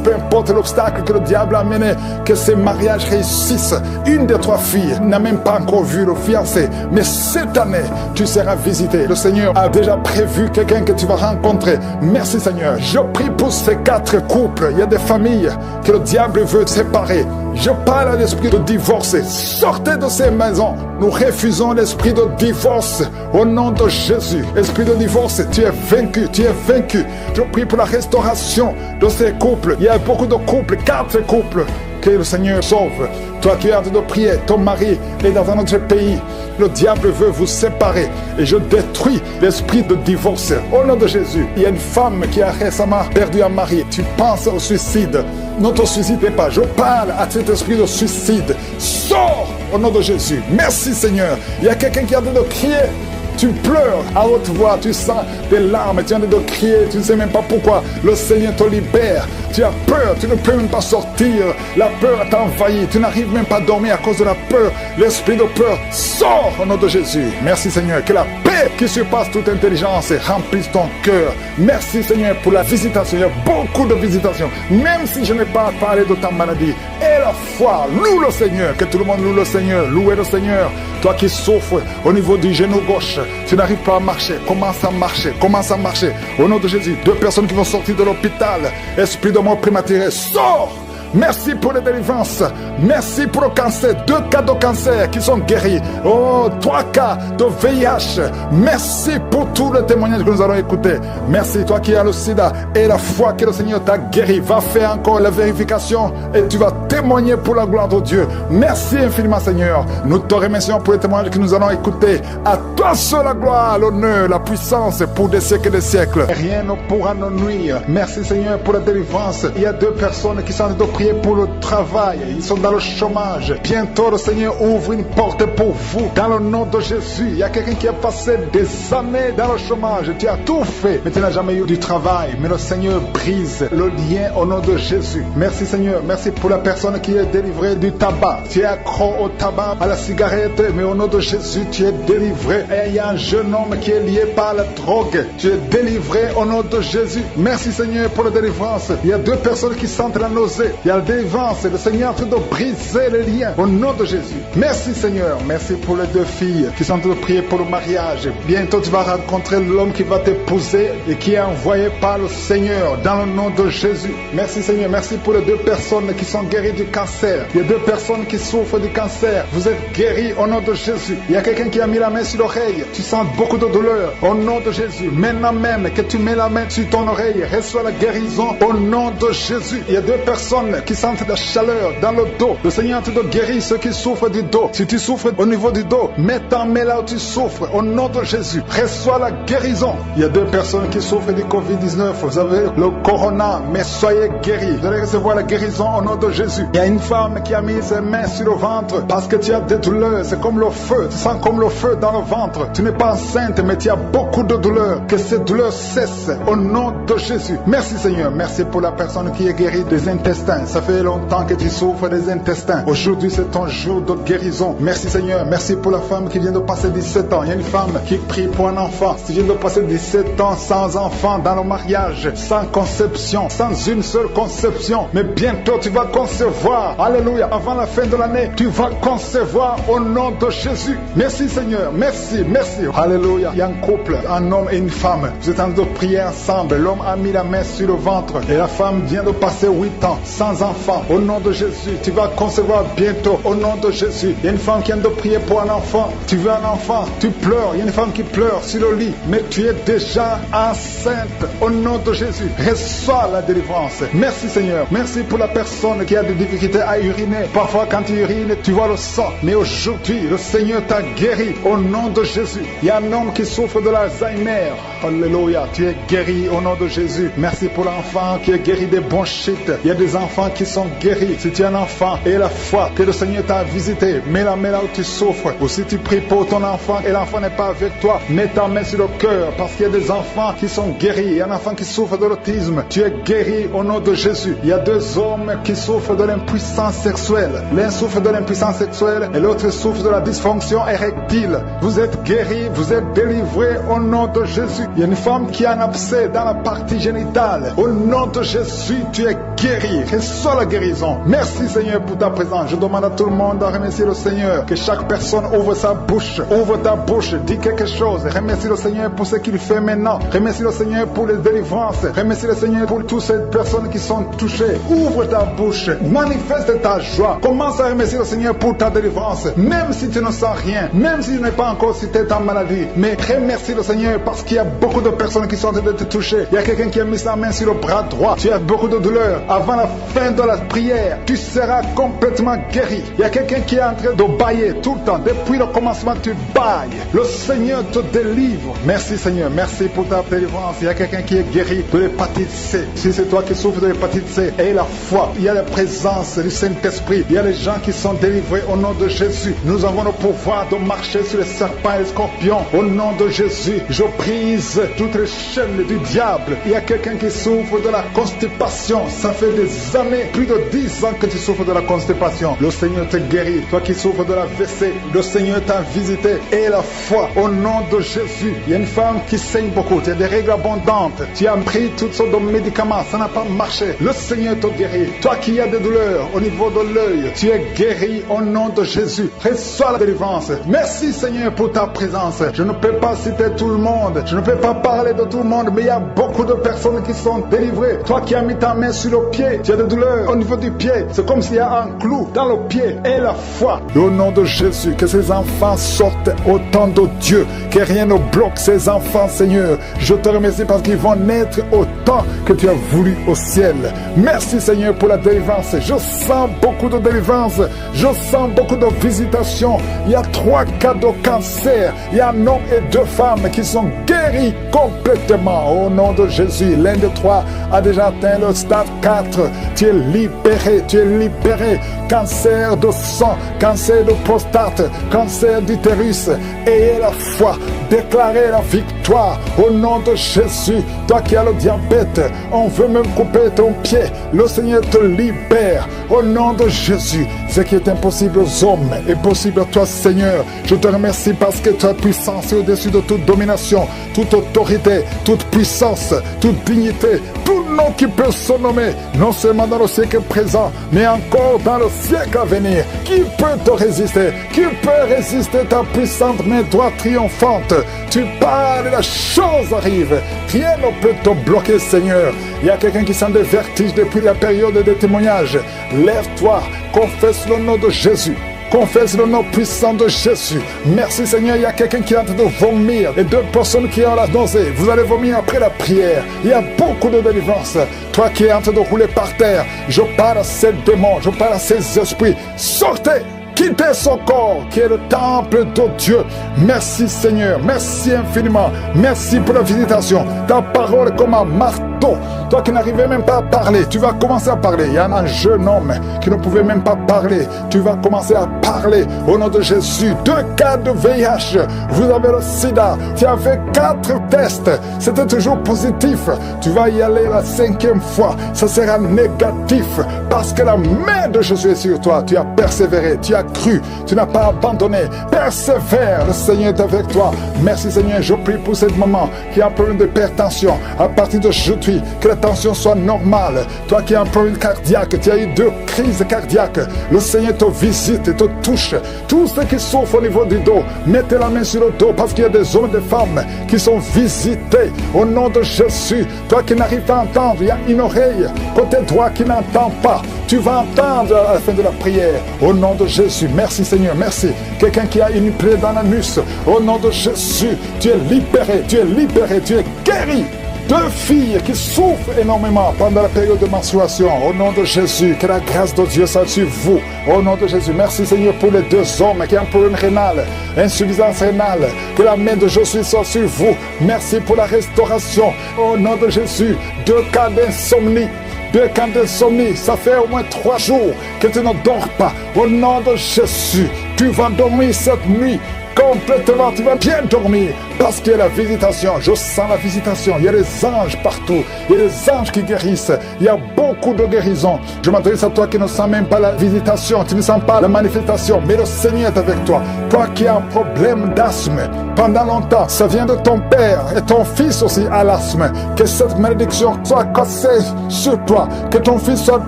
Peu importe l'obstacle que le diable a amené, que ces mariages réussissent. Une des 3 filles n'a même pas encore vu le fiancé. Mais cette année, tu seras visité. Le Seigneur a déjà prévu quelqu'un que tu vas rencontrer. Merci Seigneur. Je prie pour ces 4 couples. Il y a des familles que le diable veut séparer. Je parle à l'esprit de divorce. Sortez de ces maisons. Nous refusons l'esprit de divorce au nom de Jésus. Esprit de divorce, tu es vaincu, tu es vaincu. Je prie pour la restauration de ces couples. Il y a beaucoup de couples, 4 couples. Que le Seigneur sauve. Toi qui es en train de prier, ton mari est dans un autre pays. Le diable veut vous séparer. Et je détruis l'esprit de divorce. Au nom de Jésus, il y a une femme qui a récemment perdu un mari. Tu penses au suicide. Ne te suicidez pas. Je parle à cet esprit de suicide. Sors au nom de Jésus. Merci Seigneur. Il y a quelqu'un qui est en train de crier. Tu pleures à haute voix, tu sens des larmes, tu es en train de crier, tu ne sais même pas pourquoi. Le Seigneur te libère. Tu as peur, tu ne peux même pas sortir. La peur t'a envahi, tu n'arrives même pas à dormir à cause de la peur. L'esprit de peur sort au nom de Jésus. Merci Seigneur, que la paix qui surpasse toute intelligence remplisse ton cœur. Merci Seigneur pour la visitation. Il y a beaucoup de visitations. Même si je n'ai pas parlé de ta maladie. Et la foi, loue le Seigneur. Que tout le monde loue le Seigneur. Louez le Seigneur. Toi qui souffres au niveau du genou gauche, tu n'arrives pas à marcher. Commence à marcher. Commence à marcher. Au nom de Jésus, 2 personnes qui vont sortir de l'hôpital. Esprit de mort prématuré, sors! Merci pour les délivrances. Merci pour le cancer. 2 cas de cancer qui sont guéris. Oh, 3 cas de VIH. Merci pour tous les témoignages que nous allons écouter. Merci, toi qui as le sida et la foi que le Seigneur t'a guéri. Va faire encore la vérification et tu vas témoigner pour la gloire de Dieu. Merci infiniment, Seigneur. Nous te remercions pour les témoignages que nous allons écouter. À toi seul la gloire, l'honneur, la puissance pour des siècles et des siècles. Rien ne pourra nous nuire. Merci, Seigneur, pour la délivrance. Il y a 2 personnes qui sont de prier pour le travail. Ils sont dans le chômage. Bientôt, le Seigneur ouvre une porte pour vous. Dans le nom de Jésus, il y a quelqu'un qui a passé des années dans le chômage. Tu as tout fait, mais tu n'as jamais eu du travail. Mais le Seigneur brise le lien au nom de Jésus. Merci Seigneur. Merci pour la personne qui est délivrée du tabac. Tu es accro au tabac, à la cigarette, mais au nom de Jésus, tu es délivré. Et il y a un jeune homme qui est lié par la drogue. Tu es délivré au nom de Jésus. Merci Seigneur pour la délivrance. Il y a deux personnes qui sentent la nausée. Il y a la délivrance. Le Seigneur est en train de briser les liens au nom de Jésus. Merci Seigneur. Merci pour les deux filles qui sont en train de prier pour le mariage. Bientôt tu vas rencontrer l'homme qui va t'épouser et qui est envoyé par le Seigneur dans le nom de Jésus. Merci Seigneur. Merci pour les deux personnes qui sont guéries du cancer. Il y a deux personnes qui souffrent du cancer. Vous êtes guéris au nom de Jésus. Il y a quelqu'un qui a mis la main sur l'oreille. Tu sens beaucoup de douleur au nom de Jésus. Maintenant même que tu mets la main sur ton oreille, reçois la guérison au nom de Jésus. Il y a deux personnes qui sentent la chaleur dans le dos. Le Seigneur te guérit ceux qui souffrent du dos. Si tu souffres au niveau du dos, mets ta main là où tu souffres au nom de Jésus. Reçois la guérison. Il y a deux personnes qui souffrent du Covid-19. Vous avez le corona, mais soyez guéris. Vous allez recevoir la guérison au nom de Jésus. Il y a une femme qui a mis ses mains sur le ventre parce que tu as des douleurs. C'est comme le feu. Tu sens comme le feu dans le ventre. Tu n'es pas enceinte, mais tu as beaucoup de douleurs. Que ces douleurs cessent au nom de Jésus. Merci Seigneur. Merci pour la personne qui est guérie des intestins. Ça fait longtemps que tu souffres des intestins. Aujourd'hui, c'est ton jour de guérison. Merci Seigneur. Merci pour la femme qui vient de passer 17 ans. Il y a une femme qui prie pour un enfant. Tu viens de passer 17 ans sans enfant dans le mariage, sans conception, sans une seule conception. Mais bientôt, tu vas concevoir. Alléluia. Avant la fin de l'année, tu vas concevoir au nom de Jésus. Merci Seigneur. Merci, merci. Alléluia. Il y a un couple, un homme et une femme. Vous êtes en train de prier ensemble. L'homme a mis la main sur le ventre et la femme vient de passer 8 ans sans enfant. Au nom de Jésus, tu vas concevoir bientôt. Au nom de Jésus. Il y a une femme qui vient de prier pour un enfant. Tu veux un enfant, tu pleures. Il y a une femme qui pleure sur le lit, mais tu es déjà enceinte. Au nom de Jésus, reçois la délivrance. Merci Seigneur. Merci pour la personne qui a des difficultés à uriner. Parfois quand tu urines, tu vois le sang. Mais aujourd'hui, le Seigneur t'a guéri. Au nom de Jésus. Il y a un homme qui souffre de l'Alzheimer. Alléluia. Tu es guéri au nom de Jésus. Merci pour l'enfant qui est guéri des bronchites. Il y a des enfants qui sont guéris. Si tu es un enfant et la foi que le Seigneur t'a visité, mets la main là où tu souffres. Ou si tu pries pour ton enfant et l'enfant n'est pas avec toi, mets ta main sur le cœur parce qu'il y a des enfants qui sont guéris. Il y a un enfant qui souffre de l'autisme. Tu es guéri au nom de Jésus. Il y a deux hommes qui souffrent de l'impuissance sexuelle. L'un souffre de l'impuissance sexuelle et l'autre souffre de la dysfonction érectile. Vous êtes guéris, vous êtes délivrés au nom de Jésus. Il y a une femme qui a un abcès dans la partie génitale. Au nom de Jésus, tu es guéri. Reçois la guérison. Merci Seigneur pour ta présence. Je demande à tout le monde de remercier le Seigneur. Que chaque personne ouvre sa bouche. Ouvre ta bouche. Dis quelque chose. Remercie le Seigneur pour ce qu'il fait maintenant. Remercie le Seigneur pour les délivrances. Remercie le Seigneur pour toutes ces personnes qui sont touchées. Ouvre ta bouche. Manifeste ta joie. Commence à remercier le Seigneur pour ta délivrance. Même si tu ne sens rien. Même si tu n'es pas encore cité ta maladie. Mais remercie le Seigneur parce qu'il y a beaucoup de personnes qui sont en train de te toucher. Il y a quelqu'un qui a mis sa main sur le bras droit. Tu as beaucoup de douleur. Avant la fin de la prière, tu seras complètement guéri. Il y a quelqu'un qui est en train de bailler tout le temps. Depuis le commencement, tu bailles. Le Seigneur te délivre. Merci Seigneur. Merci pour ta délivrance. Il y a quelqu'un qui est guéri de l'hépatite C. Si c'est toi qui souffres de l'hépatite C, aie la foi. Il y a la présence du Saint-Esprit. Il y a les gens qui sont délivrés au nom de Jésus. Nous avons le pouvoir de marcher sur les serpents et les scorpions. Au nom de Jésus, je brise toutes les chaînes du diable. Il y a quelqu'un qui souffre de la constipation. Ça fait des années, plus de 10 ans que tu souffres de la constipation. Le Seigneur te guérit. Toi qui souffres de la WC, le Seigneur t'a visité. Et la foi au nom de Jésus. Il y a une femme qui saigne beaucoup. Tu as des règles abondantes. Tu as pris toutes sortes de médicaments. Ça n'a pas marché. Le Seigneur te guérit. Toi qui as des douleurs au niveau de l'œil, tu es guéri au nom de Jésus. Reçois la délivrance. Merci Seigneur pour ta présence. Je ne peux pas citer tout le monde. Je ne peux pas parler de tout le monde, mais il y a beaucoup de personnes qui sont délivrées. Toi qui as mis ta main sur le pied, tu as des douleurs au niveau du pied. C'est comme s'il y a un clou dans le pied. Et la foi. Au nom de Jésus, que ces enfants sortent au temps de Dieu. Que rien ne bloque ces enfants, Seigneur. Je te remercie parce qu'ils vont naître au temps que tu as voulu au ciel. Merci Seigneur pour la délivrance. Je sens beaucoup de délivrance. Je sens beaucoup de visitations. Il y a 3 cas de cancer. Il y a un homme et 2 femmes qui sont guéris complètement au nom de Jésus. L'un de 3 a déjà atteint le stade 4. Tu es libéré, tu es libéré. Cancer de sang, cancer de prostate, cancer d'utérus, ayez la foi, déclarez la victoire au nom de Jésus. Toi qui as le diabète, on veut même couper ton pied, le Seigneur te libère au nom de Jésus. Ce qui est impossible aux hommes est possible à toi, Seigneur. Je te remercie parce que tu as puissance au-dessus de toute domination, toute autorité, toute puissance, toute dignité, tout nom qui peut se nommer, non seulement dans le siècle présent, mais encore dans le siècle à venir. Qui peut te résister? Qui peut résister ta puissante main droite triomphante? Tu parles et la chose arrive. Rien ne peut te bloquer, Seigneur. Il y a quelqu'un qui sent des vertiges depuis la période des témoignages. Lève-toi, confesse le nom de Jésus. Confesse le nom puissant de Jésus. Merci Seigneur, il y a quelqu'un qui est en train de vomir et 2 personnes qui ont la nausée. Vous allez vomir après la prière. Il y a beaucoup de délivrance. Toi qui es en train de rouler par terre, je parle à ces démons, je parle à ces esprits. Sortez! Quittez son corps qui est le temple de Dieu. Merci Seigneur, merci infiniment. Merci pour la visitation. Ta parole est comme un marteau. Toi qui n'arrivais même pas à parler, tu vas commencer à parler. Il y a un jeune homme qui ne pouvait même pas parler. Tu vas commencer à parler au nom de Jésus. 2 cas de VIH. Vous avez le sida. Tu as fait 4 tests. C'était toujours positif. Tu vas y aller la 5e fois. Ça sera négatif parce que la main de Jésus est sur toi. Tu as persévéré. Tu as cru, tu n'as pas abandonné. Persévère, le Seigneur est avec toi. Merci Seigneur, je prie pour cette maman qui a un problème d'hypertension. À partir d'aujourd'hui, que la tension soit normale. Toi qui as un problème cardiaque, tu as eu 2 crises cardiaques. Le Seigneur te visite et te touche. Tous ceux qui souffrent au niveau du dos, mettez la main sur le dos parce qu'il y a des hommes et des femmes qui sont visités au nom de Jésus. Toi qui n'arrives pas à entendre, il y a une oreille côté droit qui n'entend pas. Tu vas entendre à la fin de la prière au nom de Jésus. Merci Seigneur, merci. Quelqu'un qui a une plaie dans l'anus, au nom de Jésus, tu es libéré, tu es libéré, tu es guéri. 2 filles qui souffrent énormément pendant la période de menstruation, au nom de Jésus, que la grâce de Dieu soit sur vous, au nom de Jésus. Merci Seigneur pour les 2 hommes qui ont un problème rénal, insuffisance rénale, que la main de Jésus soit sur vous. Merci pour la restauration, au nom de Jésus. 2 cas d'insomnie. 2 cas d'insomnie, ça fait au moins 3 jours que tu ne dors pas. Au nom de Jésus, tu vas dormir cette nuit complètement, tu vas bien dormir parce qu'il y a la visitation. Je sens la visitation. Il y a des anges partout. Il y a des anges qui guérissent. Il y a beaucoup de guérisons. Je m'adresse à toi qui ne sens même pas la visitation. Tu ne sens pas la manifestation. Mais le Seigneur est avec toi. Toi qui as un problème d'asthme pendant longtemps, ça vient de ton père et ton fils aussi a l'asthme. Que cette malédiction soit cassée sur toi. Que ton fils soit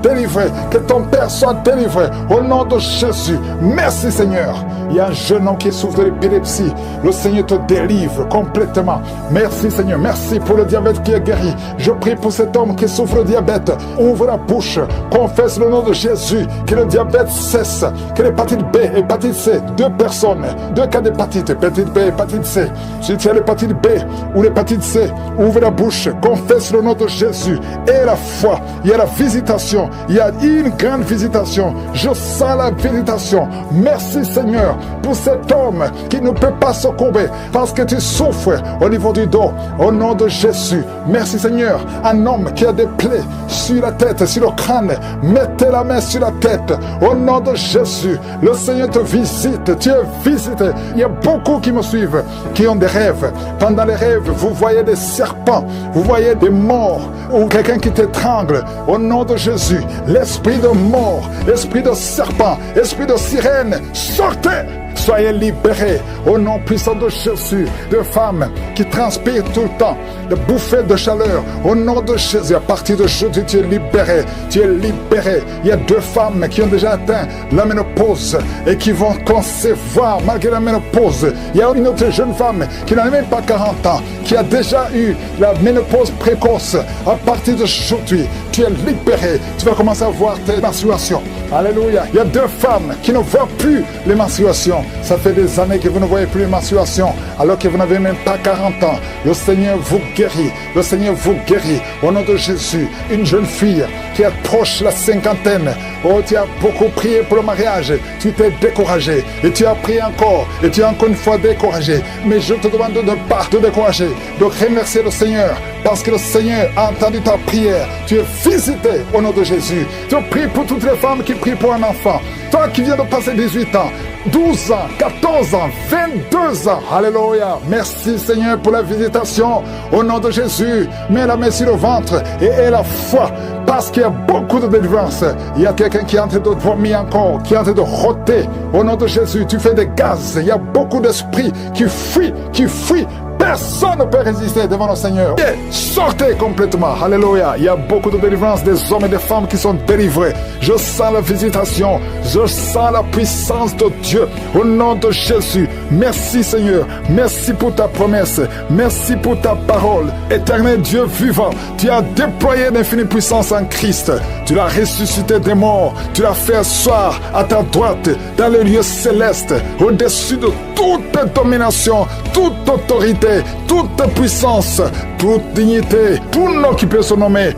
délivré. Que ton père soit délivré. Au nom de Jésus. Merci Seigneur. Il y a un jeune homme qui souffre de l'épilepsie. Le Seigneur te délivre complètement. Merci Seigneur. Merci pour le diabète qui est guéri. Je prie pour cet homme qui souffre de diabète. Ouvre la bouche. Confesse le nom de Jésus. Que le diabète cesse. Que l'hépatite B, hépatite C. 2 personnes. 2 cas d'hépatite. Hépatite B, hépatite C. Si tu as l'hépatite B ou l'hépatite C, ouvre la bouche. Confesse le nom de Jésus. Et la foi. Il y a la visitation. Il y a une grande visitation. Je sens la visitation. Merci Seigneur pour cet homme qui ne peut pas se courber parce que tu souffres au niveau du dos. Au nom de Jésus, merci Seigneur. Un homme qui a des plaies sur la tête, sur le crâne, mettez la main sur la tête. Au nom de Jésus, le Seigneur te visite. Tu es visité. Il y a beaucoup qui me suivent, qui ont des rêves. Pendant les rêves, vous voyez des serpents, vous voyez des morts ou quelqu'un qui t'étrangle. Au nom de Jésus, l'esprit de mort, l'esprit de serpent, l'esprit de sirène, sortez! Soyez libérés au nom puissant de Jésus. De femmes qui transpirent tout le temps, de bouffées de chaleur. Au nom de Jésus, à partir de jeudi, tu es libéré. Tu es libéré. Il y a 2 femmes qui ont déjà atteint la ménopause et qui vont concevoir malgré la ménopause. Il y a une autre jeune femme qui n'a même pas 40 ans, qui a déjà eu la ménopause précoce. À partir de aujourd'hui, tu es libéré. Tu vas commencer à voir tes menstruations. Alléluia. Il y a 2 femmes qui ne voient plus les menstruations. Ça fait des années que vous ne voyez plus les menstruations, alors que vous n'avez même pas 40 ans. Le Seigneur vous guérit. Le Seigneur vous guérit. Au nom de Jésus, une jeune fille qui approche la cinquantaine. Oh, tu as beaucoup prié pour le mariage. Tu t'es découragé. Et tu as prié encore. Et tu es encore une fois découragé. Mais je te demande de ne pas te décourager. De remercier le Seigneur. Parce que le Seigneur a entendu ta prière. Tu es visité au nom de Jésus. Je prie pour toutes les femmes qui prient pour un enfant. Toi qui viens de passer 18 ans, 12 ans, 14 ans, 22 ans. Alléluia. Merci Seigneur pour la visitation. Au nom de Jésus, mets la main sur le ventre et aie la foi. Parce qu'il y a beaucoup de délivrance. Il y a quelqu'un qui est en train de vomir encore, qui est en train de rôter. Au nom de Jésus, tu fais des gaz. Il y a beaucoup d'esprits qui fuient, qui fuient. Personne ne peut résister devant le Seigneur. Et sortez complètement. Alléluia. Il y a beaucoup de délivrance des hommes et des femmes qui sont délivrés. Je sens la visitation. Je sens la puissance de Dieu. Au nom de Jésus. Merci Seigneur. Merci pour ta promesse. Merci pour ta parole. Éternel Dieu vivant. Tu as déployé l'infinie puissance en Christ. Tu l'as ressuscité des morts. Tu l'as fait asseoir à ta droite dans les lieux célestes. Au-dessus de toute domination, toute autorité, toute puissance, toute dignité, tout nom qui peut se nommer.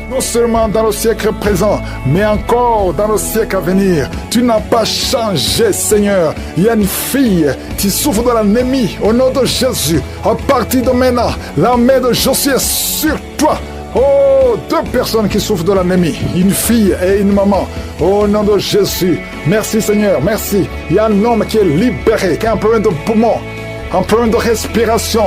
Non seulement dans le siècle présent, mais encore dans le siècle à venir. Tu n'as pas changé, Seigneur. Il y a une fille qui souffre de l'anémie. Au nom de Jésus, à partir de maintenant, la main de Josué est sur toi. Oh, 2 personnes qui souffrent de l'anémie, une fille et une maman. Au nom de Jésus, merci Seigneur, merci. Il y a un homme qui est libéré, qui a un problème de poumon, un problème de respiration.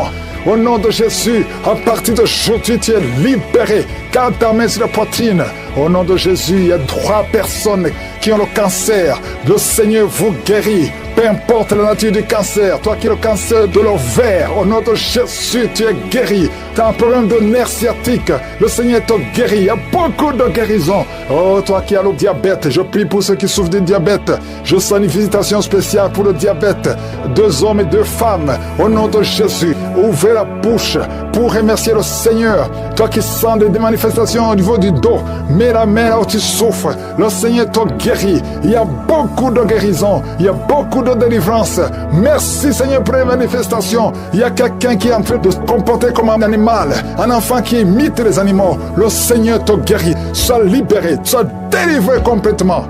Au nom de Jésus, à partir d'aujourd'hui, tu es libéré. Garde ta main sur la poitrine. Au nom de Jésus, il y a 3 personnes qui ont le cancer. Le Seigneur vous guérit. Peu importe la nature du cancer, toi qui as le cancer de l'ovaire, au nom de Jésus, tu es guéri. Tu as un problème de nerf sciatique, le Seigneur te guérit. Il y a beaucoup de guérisons. Oh, toi qui as le diabète, je prie pour ceux qui souffrent du diabète. Je sens une visitation spéciale pour le diabète. 2 hommes et 2 femmes, au nom de Jésus. Ouvrez la bouche pour remercier le Seigneur. Toi qui sens des manifestations au niveau du dos, mets la main là où tu souffres. Le Seigneur te guérit. Il y a beaucoup de guérisons. Il y a beaucoup de délivrance. Merci Seigneur pour les manifestations. Il y a quelqu'un qui est en train de se comporter comme un animal, un enfant qui imite les animaux. Le Seigneur te guérit. Sois libéré, sois délivré complètement.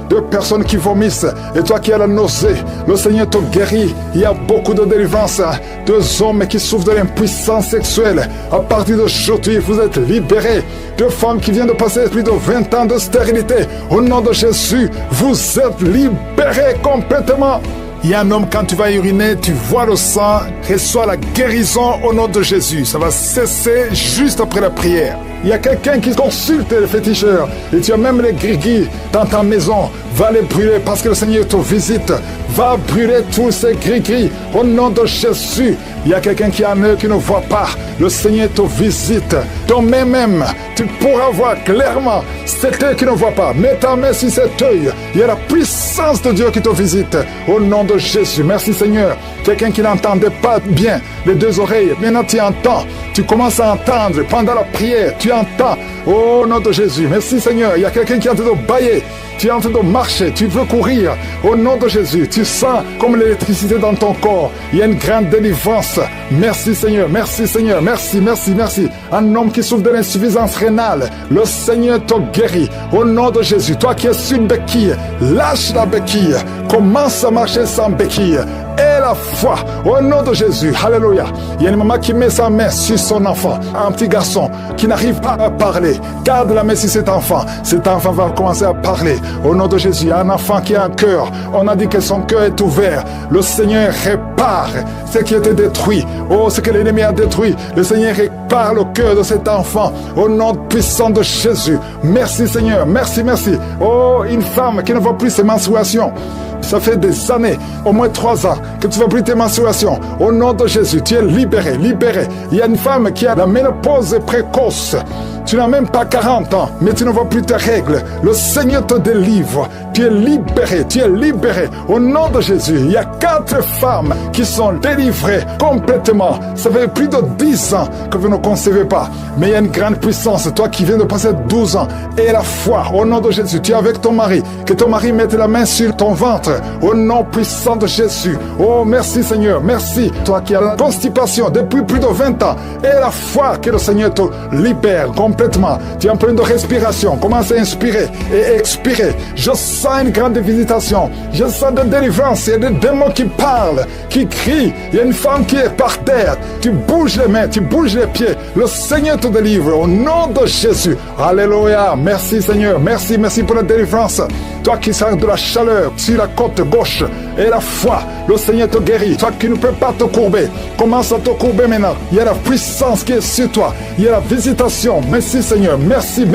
2 personnes qui vomissent et toi qui as la nausée, le Seigneur te guérit. Il y a beaucoup de délivrance. 2 hommes qui souffrent de l'impuissance sexuelle. À partir d'aujourd'hui, vous êtes libérés. 2 femmes qui viennent de passer plus de 20 ans de stérilité. Au nom de Jésus, vous êtes libérés complètement. Il y a un homme, quand tu vas uriner, tu vois le sang, reçois la guérison au nom de Jésus. Ça va cesser juste après la prière. Il y a quelqu'un qui consulte les féticheurs et tu as même les gris-gris dans ta maison. Va les brûler parce que le Seigneur te visite. Va brûler tous ces gris-gris au nom de Jésus. Il y a quelqu'un qui a un œil qui ne voit pas. Le Seigneur te visite. Ton main même, tu pourras voir clairement cet œil qui ne voit pas. Mets ta main sur cet œil. Il y a la puissance de Dieu qui te visite. Au nom de Jésus. Merci Seigneur. Quelqu'un qui n'entendait pas bien les 2 oreilles. Maintenant tu entends. Tu commences à entendre pendant la prière. Tu entends. Au nom de Jésus. Merci Seigneur. Il y a quelqu'un qui est en train de bailler. Tu es en train de marcher, tu veux courir. Au nom de Jésus, tu sens comme l'électricité dans ton corps. Il y a une grande délivrance. Merci Seigneur, merci Seigneur, merci, merci, merci. Un homme qui souffre de l'insuffisance rénale, le Seigneur te guérit. Au nom de Jésus, toi qui es sur une béquille, lâche la béquille. Commence à marcher sans béquille. Et la foi, au nom de Jésus, alléluia. Il y a une maman qui met sa main sur son enfant, un petit garçon qui n'arrive pas à parler. Garde la main sur cet enfant va commencer à parler. Au nom de Jésus, il y a un enfant qui a un cœur. On a dit que son cœur est ouvert. Le Seigneur répare ce qui était détruit. Oh, ce que l'ennemi a détruit. Le Seigneur répare le cœur de cet enfant. Au nom puissant de Jésus. Merci Seigneur, merci, merci. Oh, une femme qui ne voit plus ses menstruations. Ça fait des années, au moins 3 ans, que tu ne vois plus tes menstruations. Au nom de Jésus, tu es libéré, libéré. Il y a une femme qui a la ménopause précoce. Tu n'as même pas 40 ans, mais tu ne vois plus tes règles. Le Seigneur te délivre. Tu es libéré, tu es libéré. Au nom de Jésus, il y a 4 femmes qui sont délivrées complètement. Ça fait plus de 10 ans que vous ne concevez pas. Mais il y a une grande puissance. Toi qui viens de passer 12 ans, et la foi, au nom de Jésus, tu es avec ton mari. Que ton mari mette la main sur ton ventre. Au nom puissant de Jésus. Oh, merci Seigneur, merci. Toi qui as la constipation depuis plus de 20 ans, et la foi que le Seigneur te libère complètement. complètement. Tu es en plein de respiration. Commence à inspirer et expirer. Je sens une grande visitation. Je sens de délivrance. Il y a des démons qui parlent, qui crient. Il y a une femme qui est par terre. Tu bouges les mains, tu bouges les pieds. Le Seigneur te délivre au nom de Jésus. Alléluia. Merci Seigneur. Merci pour la délivrance. Toi qui sens de la chaleur sur la côte gauche et la foi, le Seigneur te guérit. Toi qui ne peux pas te courber, commence à te courber maintenant. Il y a la puissance qui est sur toi. Il y a la visitation. Merci Seigneur. Merci.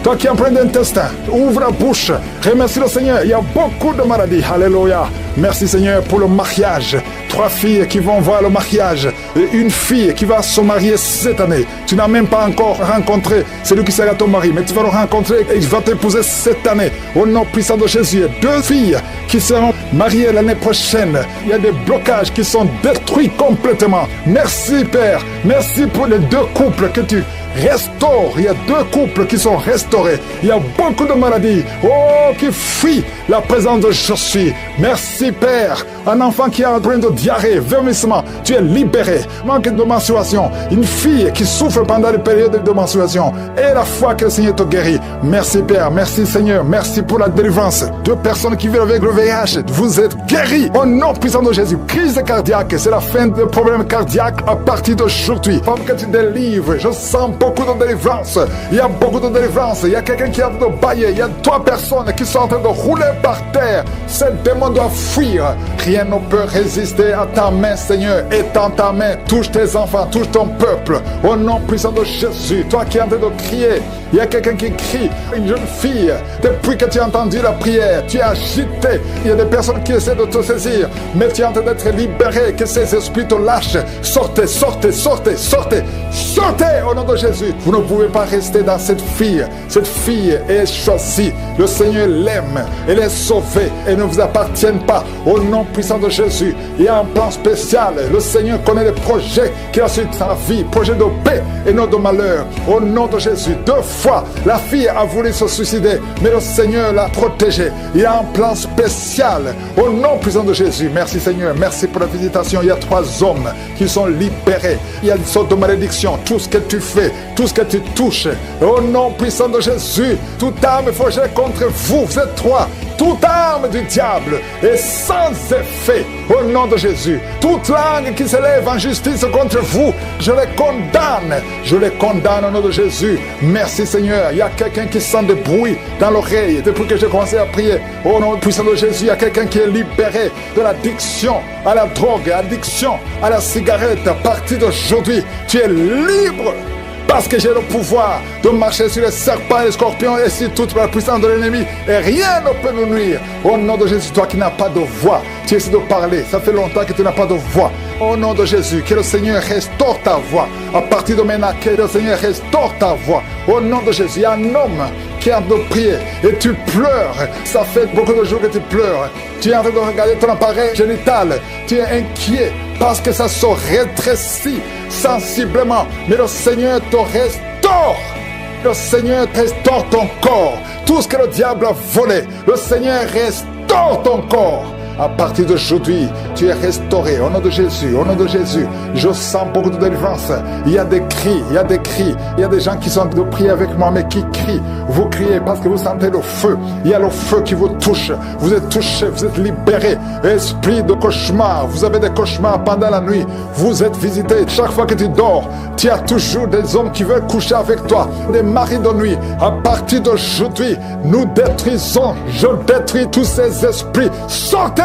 Toi qui es en plein d'intestin, ouvre la bouche. Remercie le Seigneur. Il y a beaucoup de maladies. Alléluia. Merci Seigneur pour le mariage. 3 filles qui vont voir le mariage. Et une fille qui va se marier cette année. Tu n'as même pas encore rencontré celui qui sera ton mari, mais tu vas le rencontrer et il va t'épouser cette année. Au nom puissant de Jésus. 2 filles qui seront mariées l'année prochaine. Il y a des blocages qui sont détruits complètement. Merci Père. Merci pour les 2 couples que tu restaures. Il y a 2 couples qui sont restaurés. Il y a beaucoup de maladies. Oh, qui fuient la présence de Jésus. Merci Père. Un enfant qui est en train de diarrhée, vomissement, tu es libéré. Manque de menstruation. Une fille qui souffre pendant les périodes de menstruation. Et la foi que le Seigneur te guérit. Merci Père. Merci Seigneur. Merci pour la délivrance. 2 personnes qui vivent avec le VIH. Vous êtes guéris. Au nom puissant de Jésus. Crise cardiaque. C'est la fin des problèmes cardiaques à partir d'aujourd'hui. Pendant que tu délivres, je sens beaucoup de délivrance. Il y a beaucoup de délivrance. Il y a quelqu'un qui est en train de bailler. Il y a 3 personnes qui sont en train de rouler par terre. Ce démon doit fuir. Rien ne peut résister à ta main, Seigneur. Étends ta main. Touche tes enfants. Touche ton peuple. Au nom puissant de Jésus. Toi qui es en train de crier. Il y a quelqu'un qui crie. Une jeune fille. Depuis que tu as entendu la prière, tu es agité. Il y a des personnes qui essaient de te saisir. Mais tu es en train d'être libéré. Que ces esprits te lâchent. Sortez au nom de Jésus. Vous ne pouvez pas rester dans cette fille. Cette fille est choisie. Le Seigneur l'aime. Elle est sauvée. Elle ne vous appartient pas. Au nom puissant de Jésus. Il y a un plan spécial. Le Seigneur connaît les projets qu'il a sur sa vie. Projet de paix et non de malheur. Au nom de Jésus. 2 fois, la fille a voulu se suicider. Mais le Seigneur l'a protégée. Il y a un plan spécial. Au nom puissant de Jésus. Merci Seigneur. Merci pour la visitation. Il y a 3 hommes qui sont libérés. Il y a une sorte de malédiction. Tout ce que tu fais, tout ce que tu touches, au nom puissant de Jésus, toute arme forgée contre vous, vous êtes 3, toute arme du diable est sans effet, au nom de Jésus. Toute langue qui s'élève en justice contre vous, je les condamne au nom de Jésus. Merci Seigneur. Il y a quelqu'un qui sent des bruits dans l'oreille depuis que j'ai commencé à prier. Au nom puissant de Jésus, il y a quelqu'un qui est libéré de l'addiction à la drogue, addiction à la cigarette. À partir d'aujourd'hui, tu es libre. Parce que j'ai le pouvoir de marcher sur les serpents et les scorpions et sur toute la puissance de l'ennemi. Et rien ne peut nous nuire. Au nom de Jésus, toi qui n'as pas de voix, tu essaies de parler. Ça fait longtemps que tu n'as pas de voix. Au nom de Jésus, que le Seigneur restaure ta voix. À partir de maintenant, que le Seigneur restaure ta voix. Au nom de Jésus, il y a un homme qui est en train de prier et tu pleures. Ça fait beaucoup de jours que tu pleures. Tu es en train de regarder ton appareil génital. Tu es inquiet parce que ça se rétrécit sensiblement. Mais le Seigneur te restaure. Le Seigneur restaure ton corps. Tout ce que le diable a volé, le Seigneur restaure ton corps. À partir d'aujourd'hui, tu es restauré. Au nom de Jésus, au nom de Jésus, je sens beaucoup de délivrance. Il y a des cris, il y a des cris. Il y a des gens qui sont de prier avec moi, mais qui crient. Vous criez parce que vous sentez le feu. Il y a le feu qui vous touche. Vous êtes touché, vous êtes libéré. Esprit de cauchemar, vous avez des cauchemars pendant la nuit. Vous êtes visité. Chaque fois que tu dors, tu as toujours des hommes qui veulent coucher avec toi. Des maris de nuit. À partir d'aujourd'hui, nous détruisons. Je détruis tous ces esprits. Sortez!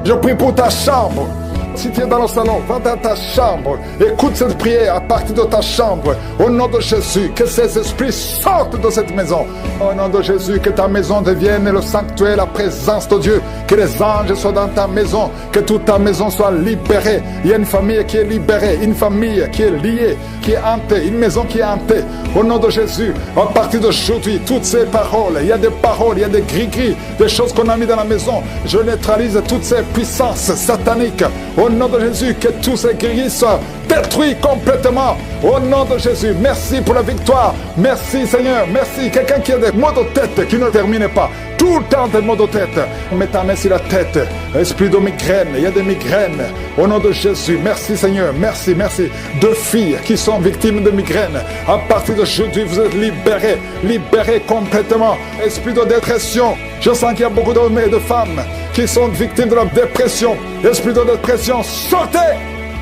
Je prie pour ta chambre. Si tu es dans le salon, va dans ta chambre. Écoute cette prière à partir de ta chambre. Au nom de Jésus, que ces esprits sortent de cette maison. Au nom de Jésus, que ta maison devienne le sanctuaire, la présence de Dieu. Que les anges soient dans ta maison. Que toute ta maison soit libérée. Il y a une famille qui est libérée. Une famille qui est liée, qui est hantée. Une maison qui est hantée. Au nom de Jésus, à partir d'aujourd'hui, toutes ces paroles, il y a des paroles, il y a des gris-gris, des choses qu'on a mis dans la maison. Je neutralise toutes ces puissances sataniques. Au nom de Jésus, que tous ces gris soient détruit complètement. Au nom de Jésus, merci pour la victoire. Merci Seigneur, merci. Quelqu'un qui a des maux de tête qui ne termine pas. Tout le temps des maux de tête. Mets ta main sur la tête. Esprit de migraine, il y a des migraines. Au nom de Jésus, merci Seigneur, merci, merci. 2 filles qui sont victimes de migraines. À partir d'aujourd'hui, vous êtes libérés, libérés complètement. Esprit de dépression, je sens qu'il y a beaucoup d'hommes et de femmes qui sont victimes de la dépression. Esprit de dépression, sortez!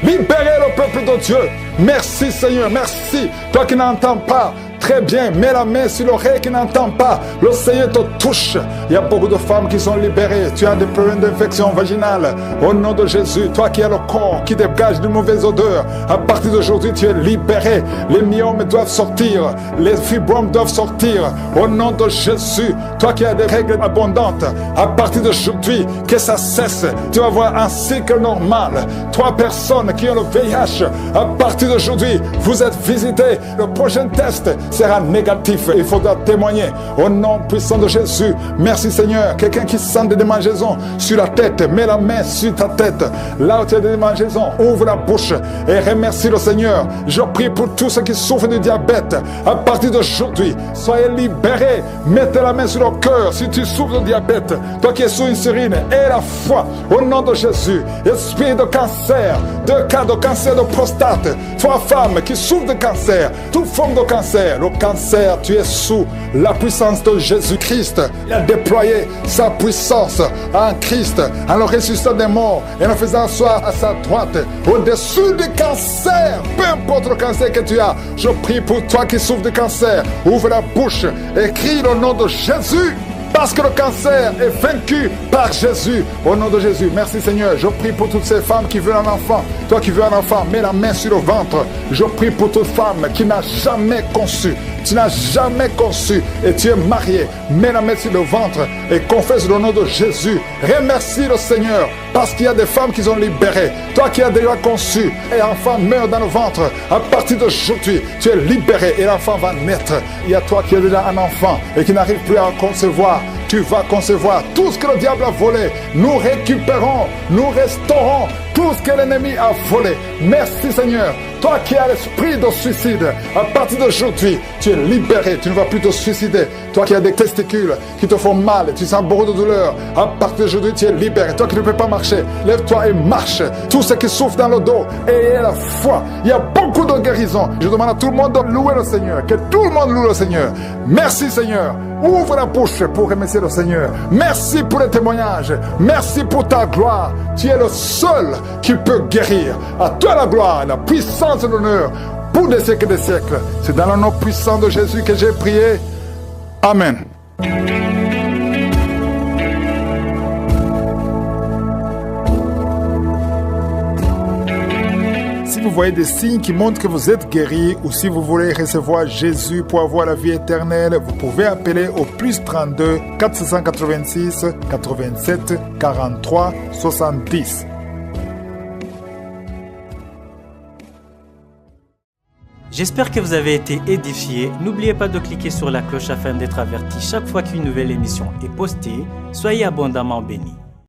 Libérez le peuple de Dieu. Merci Seigneur, merci. Toi qui n'entends pas, très bien, mets la main sur l'oreille qui n'entend pas. Le Seigneur te touche. Il y a beaucoup de femmes qui sont libérées. Tu as des problèmes d'infection vaginale. Au nom de Jésus, toi qui as le corps qui dégage de mauvaises odeurs, à partir d'aujourd'hui, tu es libéré. Les myomes doivent sortir. Les fibromes doivent sortir. Au nom de Jésus, toi qui as des règles abondantes, à partir d'aujourd'hui, que ça cesse. Tu vas avoir un cycle normal. 3 personnes qui ont le VIH, à partir d'aujourd'hui, vous êtes visités. Le prochain test sera négatif. Il faudra témoigner au nom puissant de Jésus. Merci Seigneur. Quelqu'un qui sent des démangeaisons sur la tête, mets la main sur ta tête. Là où tu as des démangeaisons, ouvre la bouche et remercie le Seigneur. Je prie pour tous ceux qui souffrent de diabète. À partir d'aujourd'hui, soyez libérés. Mettez la main sur le cœur si tu souffres de diabète. Toi qui es sous insuline, et la foi au nom de Jésus. Esprit de cancer, 2 cas de cancer de prostate. Toi femme qui souffre de cancer, toute forme de cancer. Le cancer, tu es sous la puissance de Jésus-Christ. Il a déployé sa puissance en Christ, en le ressuscitant des morts et en le faisant asseoir à sa droite, au-dessus du cancer. Peu importe le cancer que tu as, je prie pour toi qui souffres de cancer. Ouvre la bouche et crie le nom de Jésus. Parce que le cancer est vaincu par Jésus. Au nom de Jésus, merci Seigneur. Je prie pour toutes ces femmes qui veulent un enfant. Toi qui veux un enfant, mets la main sur le ventre. Je prie pour toute femme qui n'a jamais conçu. Tu n'as jamais conçu et tu es marié. Mets la main sur le ventre et confesse le nom de Jésus. Remercie le Seigneur parce qu'il y a des femmes qui sont libérées. Toi qui as déjà conçu et l'enfant meurt dans le ventre, à partir d'aujourd'hui, tu es libéré et l'enfant va naître. Il y a toi qui as déjà un enfant et qui n'arrive plus à concevoir. Tu vas concevoir tout ce que le diable a volé. Nous récupérons, nous restaurons tout ce que l'ennemi a volé. Merci Seigneur. Toi qui as l'esprit de suicide, à partir d'aujourd'hui, tu es libéré. Tu ne vas plus te suicider. Toi qui as des testicules qui te font mal, tu sens beaucoup de douleur, à partir d'aujourd'hui, tu es libéré. Toi qui ne peux pas marcher, lève-toi et marche. Tous ceux qui souffrent dans le dos, ayez la foi. Il y a beaucoup de guérisons. Je demande à tout le monde de louer le Seigneur. Que tout le monde loue le Seigneur. Merci Seigneur. Ouvre la bouche pour remercier le Seigneur. Merci pour les témoignages. Merci pour ta gloire. Tu es le seul qui peut guérir. À toi la gloire, la puissance et l'honneur pour des siècles et des siècles. C'est dans le nom puissant de Jésus que j'ai prié. Amen. Si vous voyez des signes qui montrent que vous êtes guéri ou si vous voulez recevoir Jésus pour avoir la vie éternelle, vous pouvez appeler au +32 486 87 43 70. J'espère que vous avez été édifiés. N'oubliez pas de cliquer sur la cloche afin d'être averti chaque fois qu'une nouvelle émission est postée. Soyez abondamment bénis.